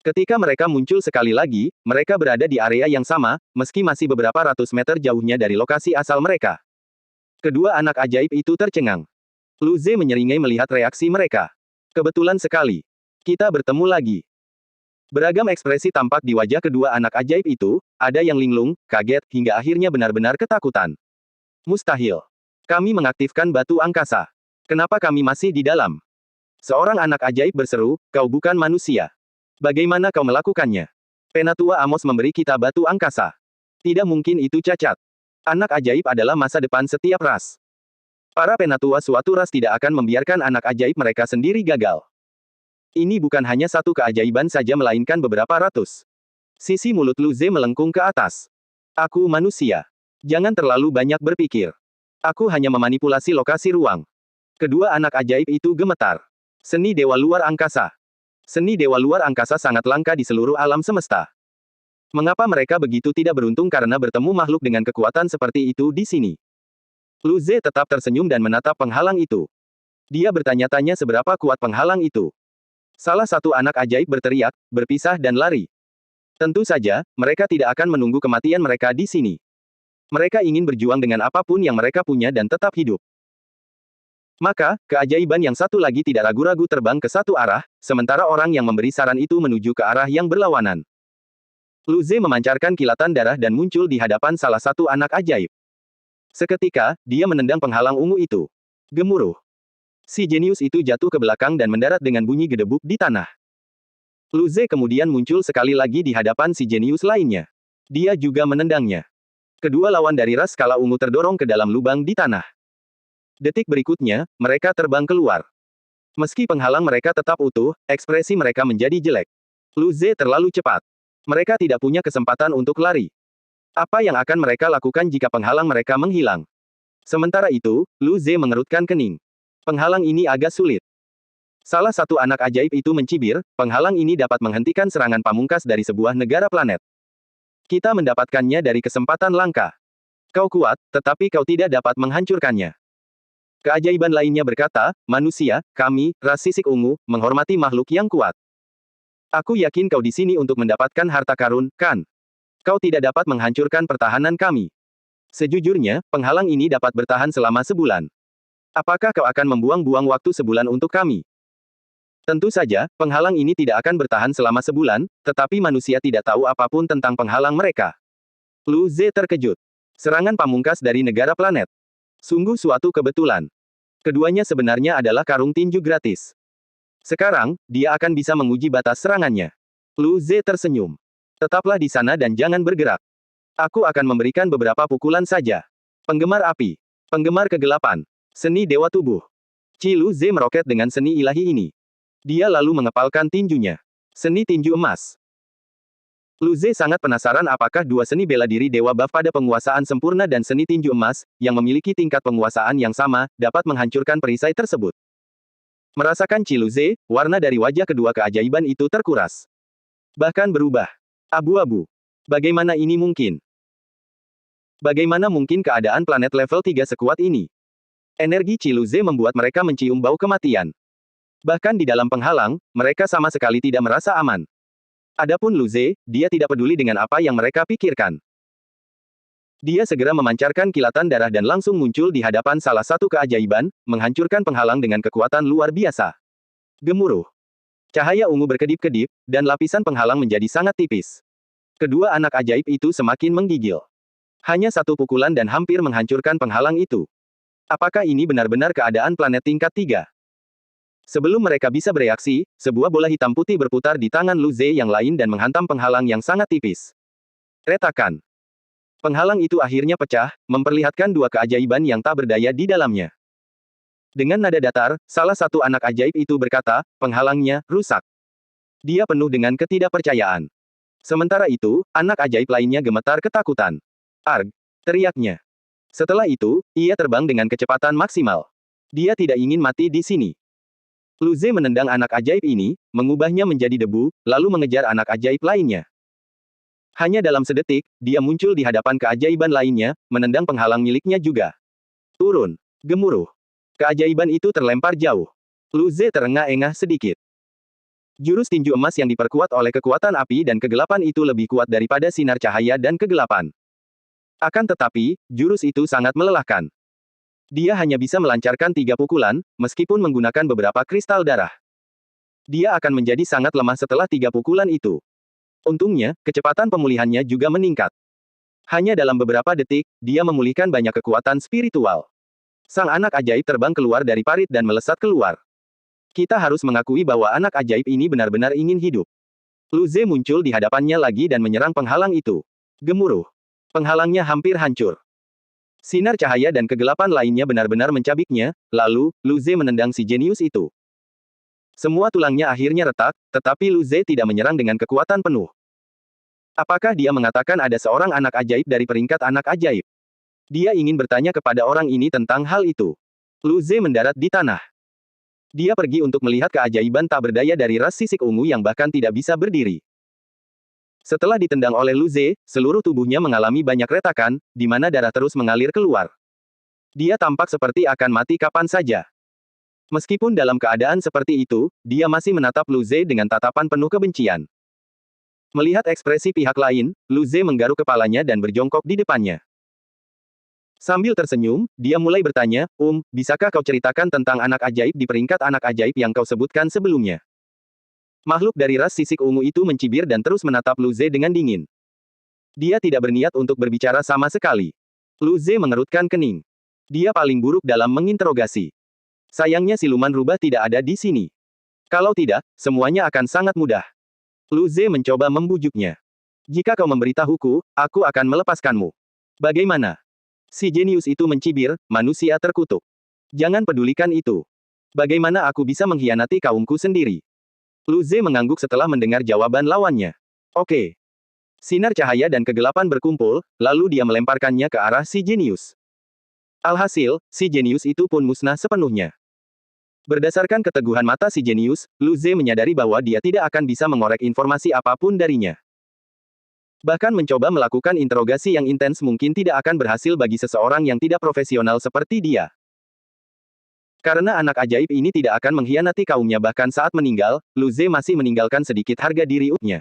Ketika mereka muncul sekali lagi, mereka berada di area yang sama, meski masih beberapa ratus meter jauhnya dari lokasi asal mereka. Kedua anak ajaib itu tercengang. Lu Ze menyeringai melihat reaksi mereka. Kebetulan sekali. Kita bertemu lagi. Beragam ekspresi tampak di wajah kedua anak ajaib itu, ada yang linglung, kaget, hingga akhirnya benar-benar ketakutan. Mustahil. Kami mengaktifkan batu angkasa. Kenapa kami masih di dalam? Seorang anak ajaib berseru, kau bukan manusia. Bagaimana kau melakukannya? Penatua Amos memberi kita batu angkasa. Tidak mungkin itu cacat. Anak ajaib adalah masa depan setiap ras. Para penatua suatu ras tidak akan membiarkan anak ajaib mereka sendiri gagal. Ini bukan hanya satu keajaiban saja melainkan beberapa ratus. Sisi mulut Lu Ze melengkung ke atas. Aku manusia. Jangan terlalu banyak berpikir. Aku hanya memanipulasi lokasi ruang. Kedua anak ajaib itu gemetar. Seni dewa luar angkasa. Seni dewa luar angkasa sangat langka di seluruh alam semesta. Mengapa mereka begitu tidak beruntung karena bertemu makhluk dengan kekuatan seperti itu di sini? Lu Ze tetap tersenyum dan menatap penghalang itu. Dia bertanya-tanya seberapa kuat penghalang itu. Salah satu anak ajaib berteriak, berpisah dan lari. Tentu saja, mereka tidak akan menunggu kematian mereka di sini. Mereka ingin berjuang dengan apapun yang mereka punya dan tetap hidup. Maka, keajaiban yang satu lagi tidak ragu-ragu terbang ke satu arah, sementara orang yang memberi saran itu menuju ke arah yang berlawanan. Lu Ze memancarkan kilatan darah dan muncul di hadapan salah satu anak ajaib. Seketika, dia menendang penghalang ungu itu. Gemuruh. Si jenius itu jatuh ke belakang dan mendarat dengan bunyi gedebuk di tanah. Lu Ze kemudian muncul sekali lagi di hadapan si jenius lainnya. Dia juga menendangnya. Kedua lawan dari ras skala ungu terdorong ke dalam lubang di tanah. Detik berikutnya, mereka terbang keluar. Meski penghalang mereka tetap utuh, ekspresi mereka menjadi jelek. Lu Ze terlalu cepat. Mereka tidak punya kesempatan untuk lari. Apa yang akan mereka lakukan jika penghalang mereka menghilang? Sementara itu, Lu Ze mengerutkan kening. Penghalang ini agak sulit. Salah satu anak ajaib itu mencibir, penghalang ini dapat menghentikan serangan pamungkas dari sebuah negara planet. Kita mendapatkannya dari kesempatan langka. Kau kuat, tetapi kau tidak dapat menghancurkannya. Keajaiban lainnya berkata, manusia, kami, ras sisik ungu, menghormati makhluk yang kuat. Aku yakin kau di sini untuk mendapatkan harta karun, kan? Kau tidak dapat menghancurkan pertahanan kami. Sejujurnya, penghalang ini dapat bertahan selama sebulan. Apakah kau akan membuang-buang waktu sebulan untuk kami? Tentu saja, penghalang ini tidak akan bertahan selama sebulan, tetapi manusia tidak tahu apapun tentang penghalang mereka. Lu Ze terkejut. Serangan pamungkas dari negara planet. Sungguh suatu kebetulan. Keduanya sebenarnya adalah karung tinju gratis. Sekarang, dia akan bisa menguji batas serangannya. Lu Ze tersenyum. Tetaplah di sana dan jangan bergerak. Aku akan memberikan beberapa pukulan saja. Penggemar api. Penggemar kegelapan. Seni dewa tubuh. Chi Lu Ze meroket dengan seni ilahi ini. Dia lalu mengepalkan tinjunya. Seni tinju emas. Lu Ze sangat penasaran apakah dua seni bela diri dewa buff pada penguasaan sempurna dan seni tinju emas, yang memiliki tingkat penguasaan yang sama, dapat menghancurkan perisai tersebut. Merasakan Chi Lu Ze, warna dari wajah kedua keajaiban itu terkuras. Bahkan berubah. Abu-abu. Bagaimana ini mungkin? Bagaimana mungkin keadaan planet level 3 sekuat ini? Energi Chi Lu Ze membuat mereka mencium bau kematian. Bahkan di dalam penghalang, mereka sama sekali tidak merasa aman. Adapun Lu Ze, dia tidak peduli dengan apa yang mereka pikirkan. Dia segera memancarkan kilatan darah dan langsung muncul di hadapan salah satu keajaiban, menghancurkan penghalang dengan kekuatan luar biasa. Gemuruh. Cahaya ungu berkedip-kedip, dan lapisan penghalang menjadi sangat tipis. Kedua anak ajaib itu semakin menggigil. Hanya satu pukulan dan hampir menghancurkan penghalang itu. Apakah ini benar-benar keadaan planet tingkat 3? Sebelum mereka bisa bereaksi, sebuah bola hitam putih berputar di tangan Lu Ze yang lain dan menghantam penghalang yang sangat tipis. Retakan. Penghalang itu akhirnya pecah, memperlihatkan dua keajaiban yang tak berdaya di dalamnya. Dengan nada datar, salah satu anak ajaib itu berkata, penghalangnya rusak. Dia penuh dengan ketidakpercayaan. Sementara itu, anak ajaib lainnya gemetar ketakutan. Arg! Teriaknya. Setelah itu, ia terbang dengan kecepatan maksimal. Dia tidak ingin mati di sini. Lu Ze menendang anak ajaib ini, mengubahnya menjadi debu, lalu mengejar anak ajaib lainnya. Hanya dalam sedetik, dia muncul di hadapan keajaiban lainnya, menendang penghalang miliknya juga. Turun. Gemuruh. Keajaiban itu terlempar jauh. Lu Ze terengah-engah sedikit. Jurus tinju emas yang diperkuat oleh kekuatan api dan kegelapan itu lebih kuat daripada sinar cahaya dan kegelapan. Akan tetapi, jurus itu sangat melelahkan. Dia hanya bisa melancarkan 3 pukulan, meskipun menggunakan beberapa kristal darah. Dia akan menjadi sangat lemah setelah 3 pukulan itu. Untungnya, kecepatan pemulihannya juga meningkat. Hanya dalam beberapa detik, dia memulihkan banyak kekuatan spiritual. Sang anak ajaib terbang keluar dari parit dan melesat keluar. Kita harus mengakui bahwa anak ajaib ini benar-benar ingin hidup. Lu Ze muncul di hadapannya lagi dan menyerang penghalang itu. Gemuruh. Penghalangnya hampir hancur. Sinar cahaya dan kegelapan lainnya benar-benar mencabiknya, lalu, Lu Ze menendang si jenius itu. Semua tulangnya akhirnya retak, tetapi Lu Ze tidak menyerang dengan kekuatan penuh. Apakah dia mengatakan ada seorang anak ajaib dari peringkat anak ajaib? Dia ingin bertanya kepada orang ini tentang hal itu. Lu Ze mendarat di tanah. Dia pergi untuk melihat keajaiban tak berdaya dari ras sisik ungu yang bahkan tidak bisa berdiri. Setelah ditendang oleh Lu Ze, seluruh tubuhnya mengalami banyak retakan, di mana darah terus mengalir keluar. Dia tampak seperti akan mati kapan saja. Meskipun dalam keadaan seperti itu, dia masih menatap Lu Ze dengan tatapan penuh kebencian. Melihat ekspresi pihak lain, Lu Ze menggaruk kepalanya dan berjongkok di depannya. Sambil tersenyum, dia mulai bertanya, bisakah kau ceritakan tentang anak ajaib di peringkat anak ajaib yang kau sebutkan sebelumnya? Makhluk dari ras sisik ungu itu mencibir dan terus menatap Lu Ze dengan dingin. Dia tidak berniat untuk berbicara sama sekali. Lu Ze mengerutkan kening. Dia paling buruk dalam menginterogasi. Sayangnya siluman rubah tidak ada di sini. Kalau tidak, semuanya akan sangat mudah. Lu Ze mencoba membujuknya. Jika kau memberitahuku, aku akan melepaskanmu. Bagaimana? Si jenius itu mencibir, manusia terkutuk. Jangan pedulikan itu. Bagaimana aku bisa mengkhianati kaumku sendiri? Lu Ze mengangguk setelah mendengar jawaban lawannya. Oke. Sinar cahaya dan kegelapan berkumpul, lalu dia melemparkannya ke arah si jenius. Alhasil, si jenius itu pun musnah sepenuhnya. Berdasarkan keteguhan mata si jenius, Lu Ze menyadari bahwa dia tidak akan bisa mengorek informasi apapun darinya. Bahkan mencoba melakukan interogasi yang intens mungkin tidak akan berhasil bagi seseorang yang tidak profesional seperti dia. Karena anak ajaib ini tidak akan mengkhianati kaumnya bahkan saat meninggal, Lu Ze masih meninggalkan sedikit harga diri uknya.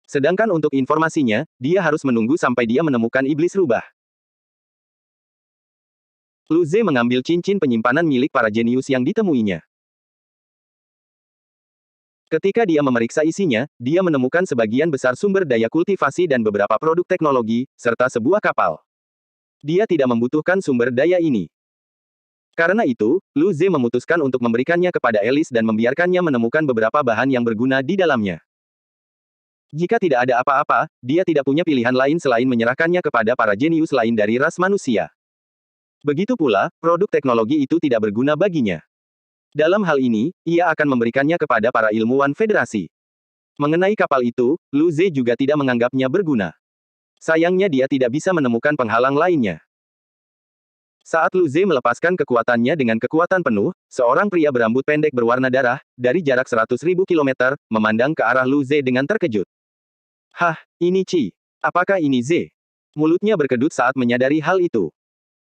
Sedangkan untuk informasinya, dia harus menunggu sampai dia menemukan iblis rubah. Lu Ze mengambil cincin penyimpanan milik para jenius yang ditemuinya. Ketika dia memeriksa isinya, dia menemukan sebagian besar sumber daya kultivasi dan beberapa produk teknologi, serta sebuah kapal. Dia tidak membutuhkan sumber daya ini. Karena itu, Lu Ze memutuskan untuk memberikannya kepada Alice dan membiarkannya menemukan beberapa bahan yang berguna di dalamnya. Jika tidak ada apa-apa, dia tidak punya pilihan lain selain menyerahkannya kepada para jenius lain dari ras manusia. Begitu pula, produk teknologi itu tidak berguna baginya. Dalam hal ini, ia akan memberikannya kepada para ilmuwan federasi. Mengenai kapal itu, Lu Ze juga tidak menganggapnya berguna. Sayangnya dia tidak bisa menemukan penghalang lainnya. Saat Lu Ze melepaskan kekuatannya dengan kekuatan penuh, seorang pria berambut pendek berwarna darah, dari jarak 100.000 kilometer, memandang ke arah Lu Ze dengan terkejut. Hah, ini Qi. Apakah ini Ze? Mulutnya berkedut saat menyadari hal itu.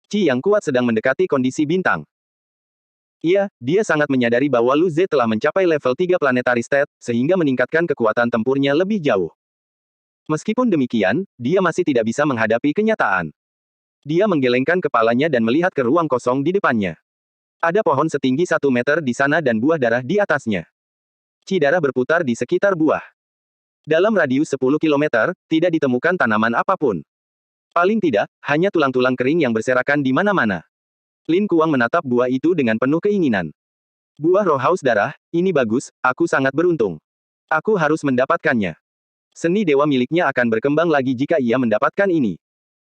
Qi yang kuat sedang mendekati kondisi bintang. Iya, dia sangat menyadari bahwa Lu Ze telah mencapai level 3 planetary state, sehingga meningkatkan kekuatan tempurnya lebih jauh. Meskipun demikian, dia masih tidak bisa menghadapi kenyataan. Dia menggelengkan kepalanya dan melihat ke ruang kosong di depannya. Ada pohon setinggi 1 meter di sana dan buah darah di atasnya. Qi darah berputar di sekitar buah. Dalam radius 10 kilometer, tidak ditemukan tanaman apapun. Paling tidak, hanya tulang-tulang kering yang berserakan di mana-mana. Lin Kuang menatap buah itu dengan penuh keinginan. Buah roh haus darah, ini bagus, aku sangat beruntung. Aku harus mendapatkannya. Seni dewa miliknya akan berkembang lagi jika ia mendapatkan ini.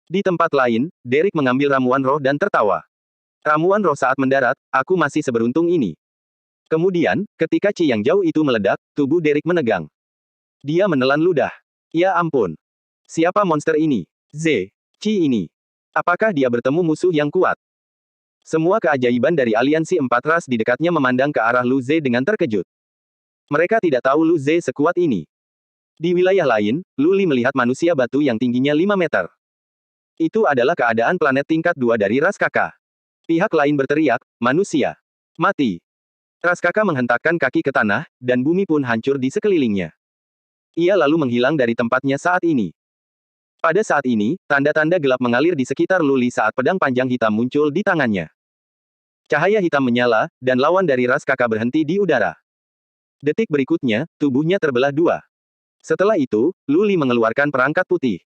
Di tempat lain, Derek mengambil ramuan roh dan tertawa. Ramuan roh saat mendarat, aku masih seberuntung ini. Kemudian, ketika Qi yang jauh itu meledak, tubuh Derek menegang. Dia menelan ludah. Ya ampun. Siapa monster ini? Ze. Qi ini. Apakah dia bertemu musuh yang kuat? Semua keajaiban dari aliansi 4 ras di dekatnya memandang ke arah Lu Ze dengan terkejut. Mereka tidak tahu Lu Ze sekuat ini. Di wilayah lain, Lu Li melihat manusia batu yang tingginya 5 meter. Itu adalah keadaan planet tingkat 2 dari ras kakak. Pihak lain berteriak, manusia. Mati. Ras kakak menghentakkan kaki ke tanah, dan bumi pun hancur di sekelilingnya. Ia lalu menghilang dari tempatnya saat ini. Pada saat ini, tanda-tanda gelap mengalir di sekitar Lu Li saat pedang panjang hitam muncul di tangannya. Cahaya hitam menyala, dan lawan dari ras kakak berhenti di udara. Detik berikutnya, tubuhnya terbelah 2. Setelah itu, Lu Li mengeluarkan perangkat putih.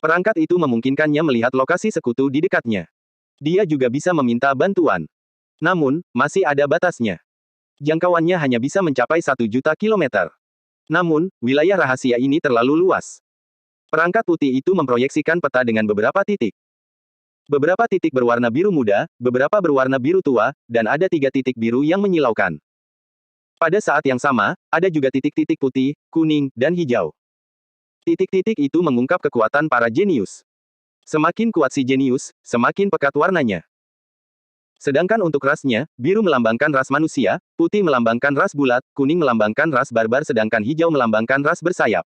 Perangkat itu memungkinkannya melihat lokasi sekutu di dekatnya. Dia juga bisa meminta bantuan. Namun, masih ada batasnya. Jangkauannya hanya bisa mencapai 1 juta kilometer. Namun, wilayah rahasia ini terlalu luas. Perangkat putih itu memproyeksikan peta dengan beberapa titik. Beberapa titik berwarna biru muda, beberapa berwarna biru tua, dan ada 3 titik biru yang menyilaukan. Pada saat yang sama, ada juga titik-titik putih, kuning, dan hijau. Titik-titik itu mengungkap kekuatan para jenius. Semakin kuat si jenius, semakin pekat warnanya. Sedangkan untuk rasnya, biru melambangkan ras manusia, putih melambangkan ras bulat, kuning melambangkan ras barbar sedangkan hijau melambangkan ras bersayap.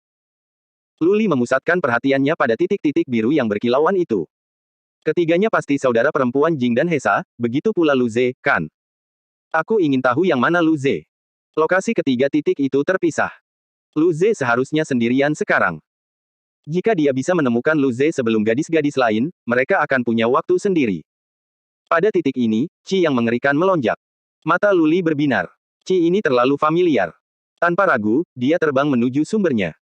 Lu Li memusatkan perhatiannya pada titik-titik biru yang berkilauan itu. Ketiganya pasti saudara perempuan Jing dan Hesa, begitu pula Lu Ze, kan? Aku ingin tahu yang mana Lu Ze. Lokasi ketiga titik itu terpisah. Lu Ze seharusnya sendirian sekarang. Jika dia bisa menemukan Lu Ze sebelum gadis-gadis lain, mereka akan punya waktu sendiri. Pada titik ini, Qi yang mengerikan melonjak. Mata Luli berbinar. Qi ini terlalu familiar. Tanpa ragu, dia terbang menuju sumbernya.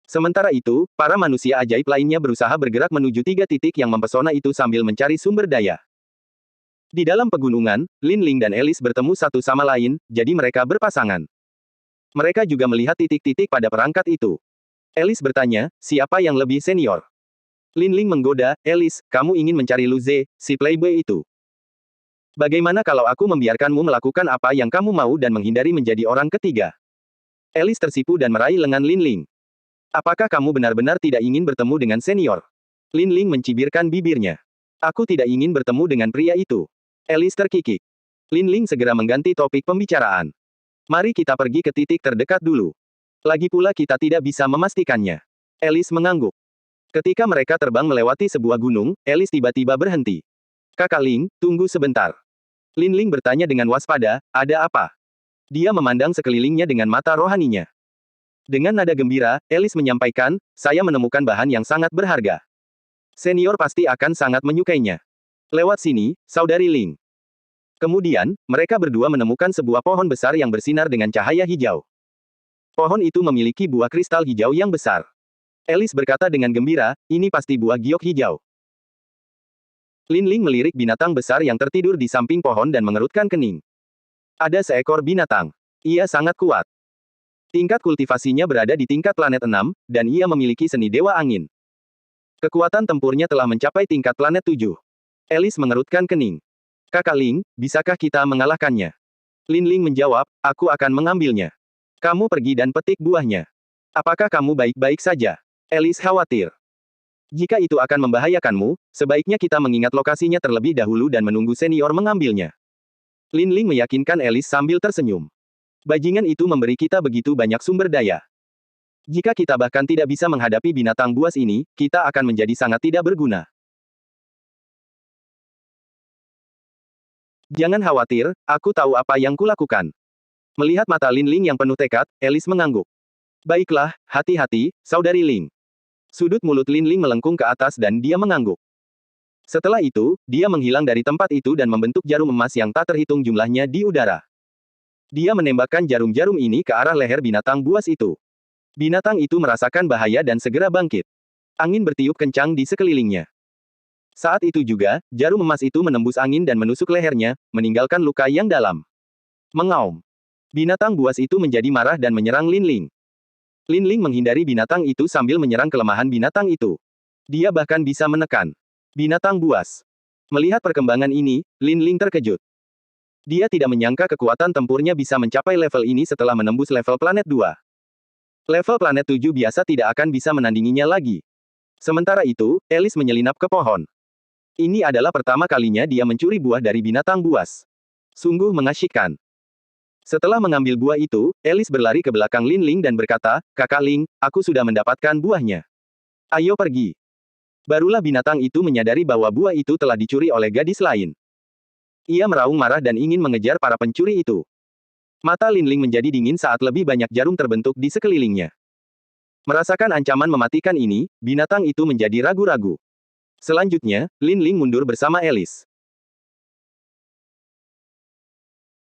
Sementara itu, para manusia ajaib lainnya berusaha bergerak menuju 3 titik yang mempesona itu sambil mencari sumber daya. Di dalam pegunungan, Lin Ling dan Alice bertemu satu sama lain, jadi mereka berpasangan. Mereka juga melihat titik-titik pada perangkat itu. Alice bertanya, siapa yang lebih senior? Lin Ling menggoda, Alice, kamu ingin mencari Lu Ze, si playboy itu. Bagaimana kalau aku membiarkanmu melakukan apa yang kamu mau dan menghindari menjadi orang ketiga? Alice tersipu dan meraih lengan Lin Ling. Apakah kamu benar-benar tidak ingin bertemu dengan senior? Lin Ling mencibirkan bibirnya. Aku tidak ingin bertemu dengan pria itu. Alice terkikik. Lin Ling segera mengganti topik pembicaraan. Mari kita pergi ke titik terdekat dulu. Lagi pula kita tidak bisa memastikannya. Alice mengangguk. Ketika mereka terbang melewati sebuah gunung, Alice tiba-tiba berhenti. Kakak Ling, tunggu sebentar. Lin Ling bertanya dengan waspada, ada apa? Dia memandang sekelilingnya dengan mata rohaninya. Dengan nada gembira, Alice menyampaikan, saya menemukan bahan yang sangat berharga. Senior pasti akan sangat menyukainya. Lewat sini, saudari Ling. Kemudian, mereka berdua menemukan sebuah pohon besar yang bersinar dengan cahaya hijau. Pohon itu memiliki buah kristal hijau yang besar. Alice berkata dengan gembira, ini pasti buah giok hijau. Lin Ling melirik binatang besar yang tertidur di samping pohon dan mengerutkan kening. Ada seekor binatang. Ia sangat kuat. Tingkat kultivasinya berada di tingkat planet 6, dan ia memiliki seni dewa angin. Kekuatan tempurnya telah mencapai tingkat planet 7. Alice mengerutkan kening. Kakak Ling, bisakah kita mengalahkannya? Lin Ling menjawab, aku akan mengambilnya. Kamu pergi dan petik buahnya. Apakah kamu baik-baik saja? Alice khawatir. Jika itu akan membahayakanmu, sebaiknya kita mengingat lokasinya terlebih dahulu dan menunggu senior mengambilnya. Lin Ling meyakinkan Alice sambil tersenyum. Bajingan itu memberi kita begitu banyak sumber daya. Jika kita bahkan tidak bisa menghadapi binatang buas ini, kita akan menjadi sangat tidak berguna. Jangan khawatir, aku tahu apa yang kulakukan. Melihat mata Lin Ling yang penuh tekad, Alice mengangguk. Baiklah, hati-hati, saudari Ling. Sudut mulut Lin Ling melengkung ke atas dan dia mengangguk. Setelah itu, dia menghilang dari tempat itu dan membentuk jarum emas yang tak terhitung jumlahnya di udara. Dia menembakkan jarum-jarum ini ke arah leher binatang buas itu. Binatang itu merasakan bahaya dan segera bangkit. Angin bertiup kencang di sekelilingnya. Saat itu juga, jarum emas itu menembus angin dan menusuk lehernya, meninggalkan luka yang dalam. Mengaum. Binatang buas itu menjadi marah dan menyerang Lin Ling. Lin Ling menghindari binatang itu sambil menyerang kelemahan binatang itu. Dia bahkan bisa menekan binatang buas. Melihat perkembangan ini, Lin Ling terkejut. Dia tidak menyangka kekuatan tempurnya bisa mencapai level ini setelah menembus level planet 2. Level planet 7 biasa tidak akan bisa menandinginya lagi. Sementara itu, Alice menyelinap ke pohon. Ini adalah pertama kalinya dia mencuri buah dari binatang buas. Sungguh mengasyikkan. Setelah mengambil buah itu, Alice berlari ke belakang Lin Ling dan berkata, Kakak Ling, aku sudah mendapatkan buahnya. Ayo pergi. Barulah binatang itu menyadari bahwa buah itu telah dicuri oleh gadis lain. Ia meraung marah dan ingin mengejar para pencuri itu. Mata Lin Ling menjadi dingin saat lebih banyak jarum terbentuk di sekelilingnya. Merasakan ancaman mematikan ini, binatang itu menjadi ragu-ragu. Selanjutnya, Lin Ling mundur bersama Alice.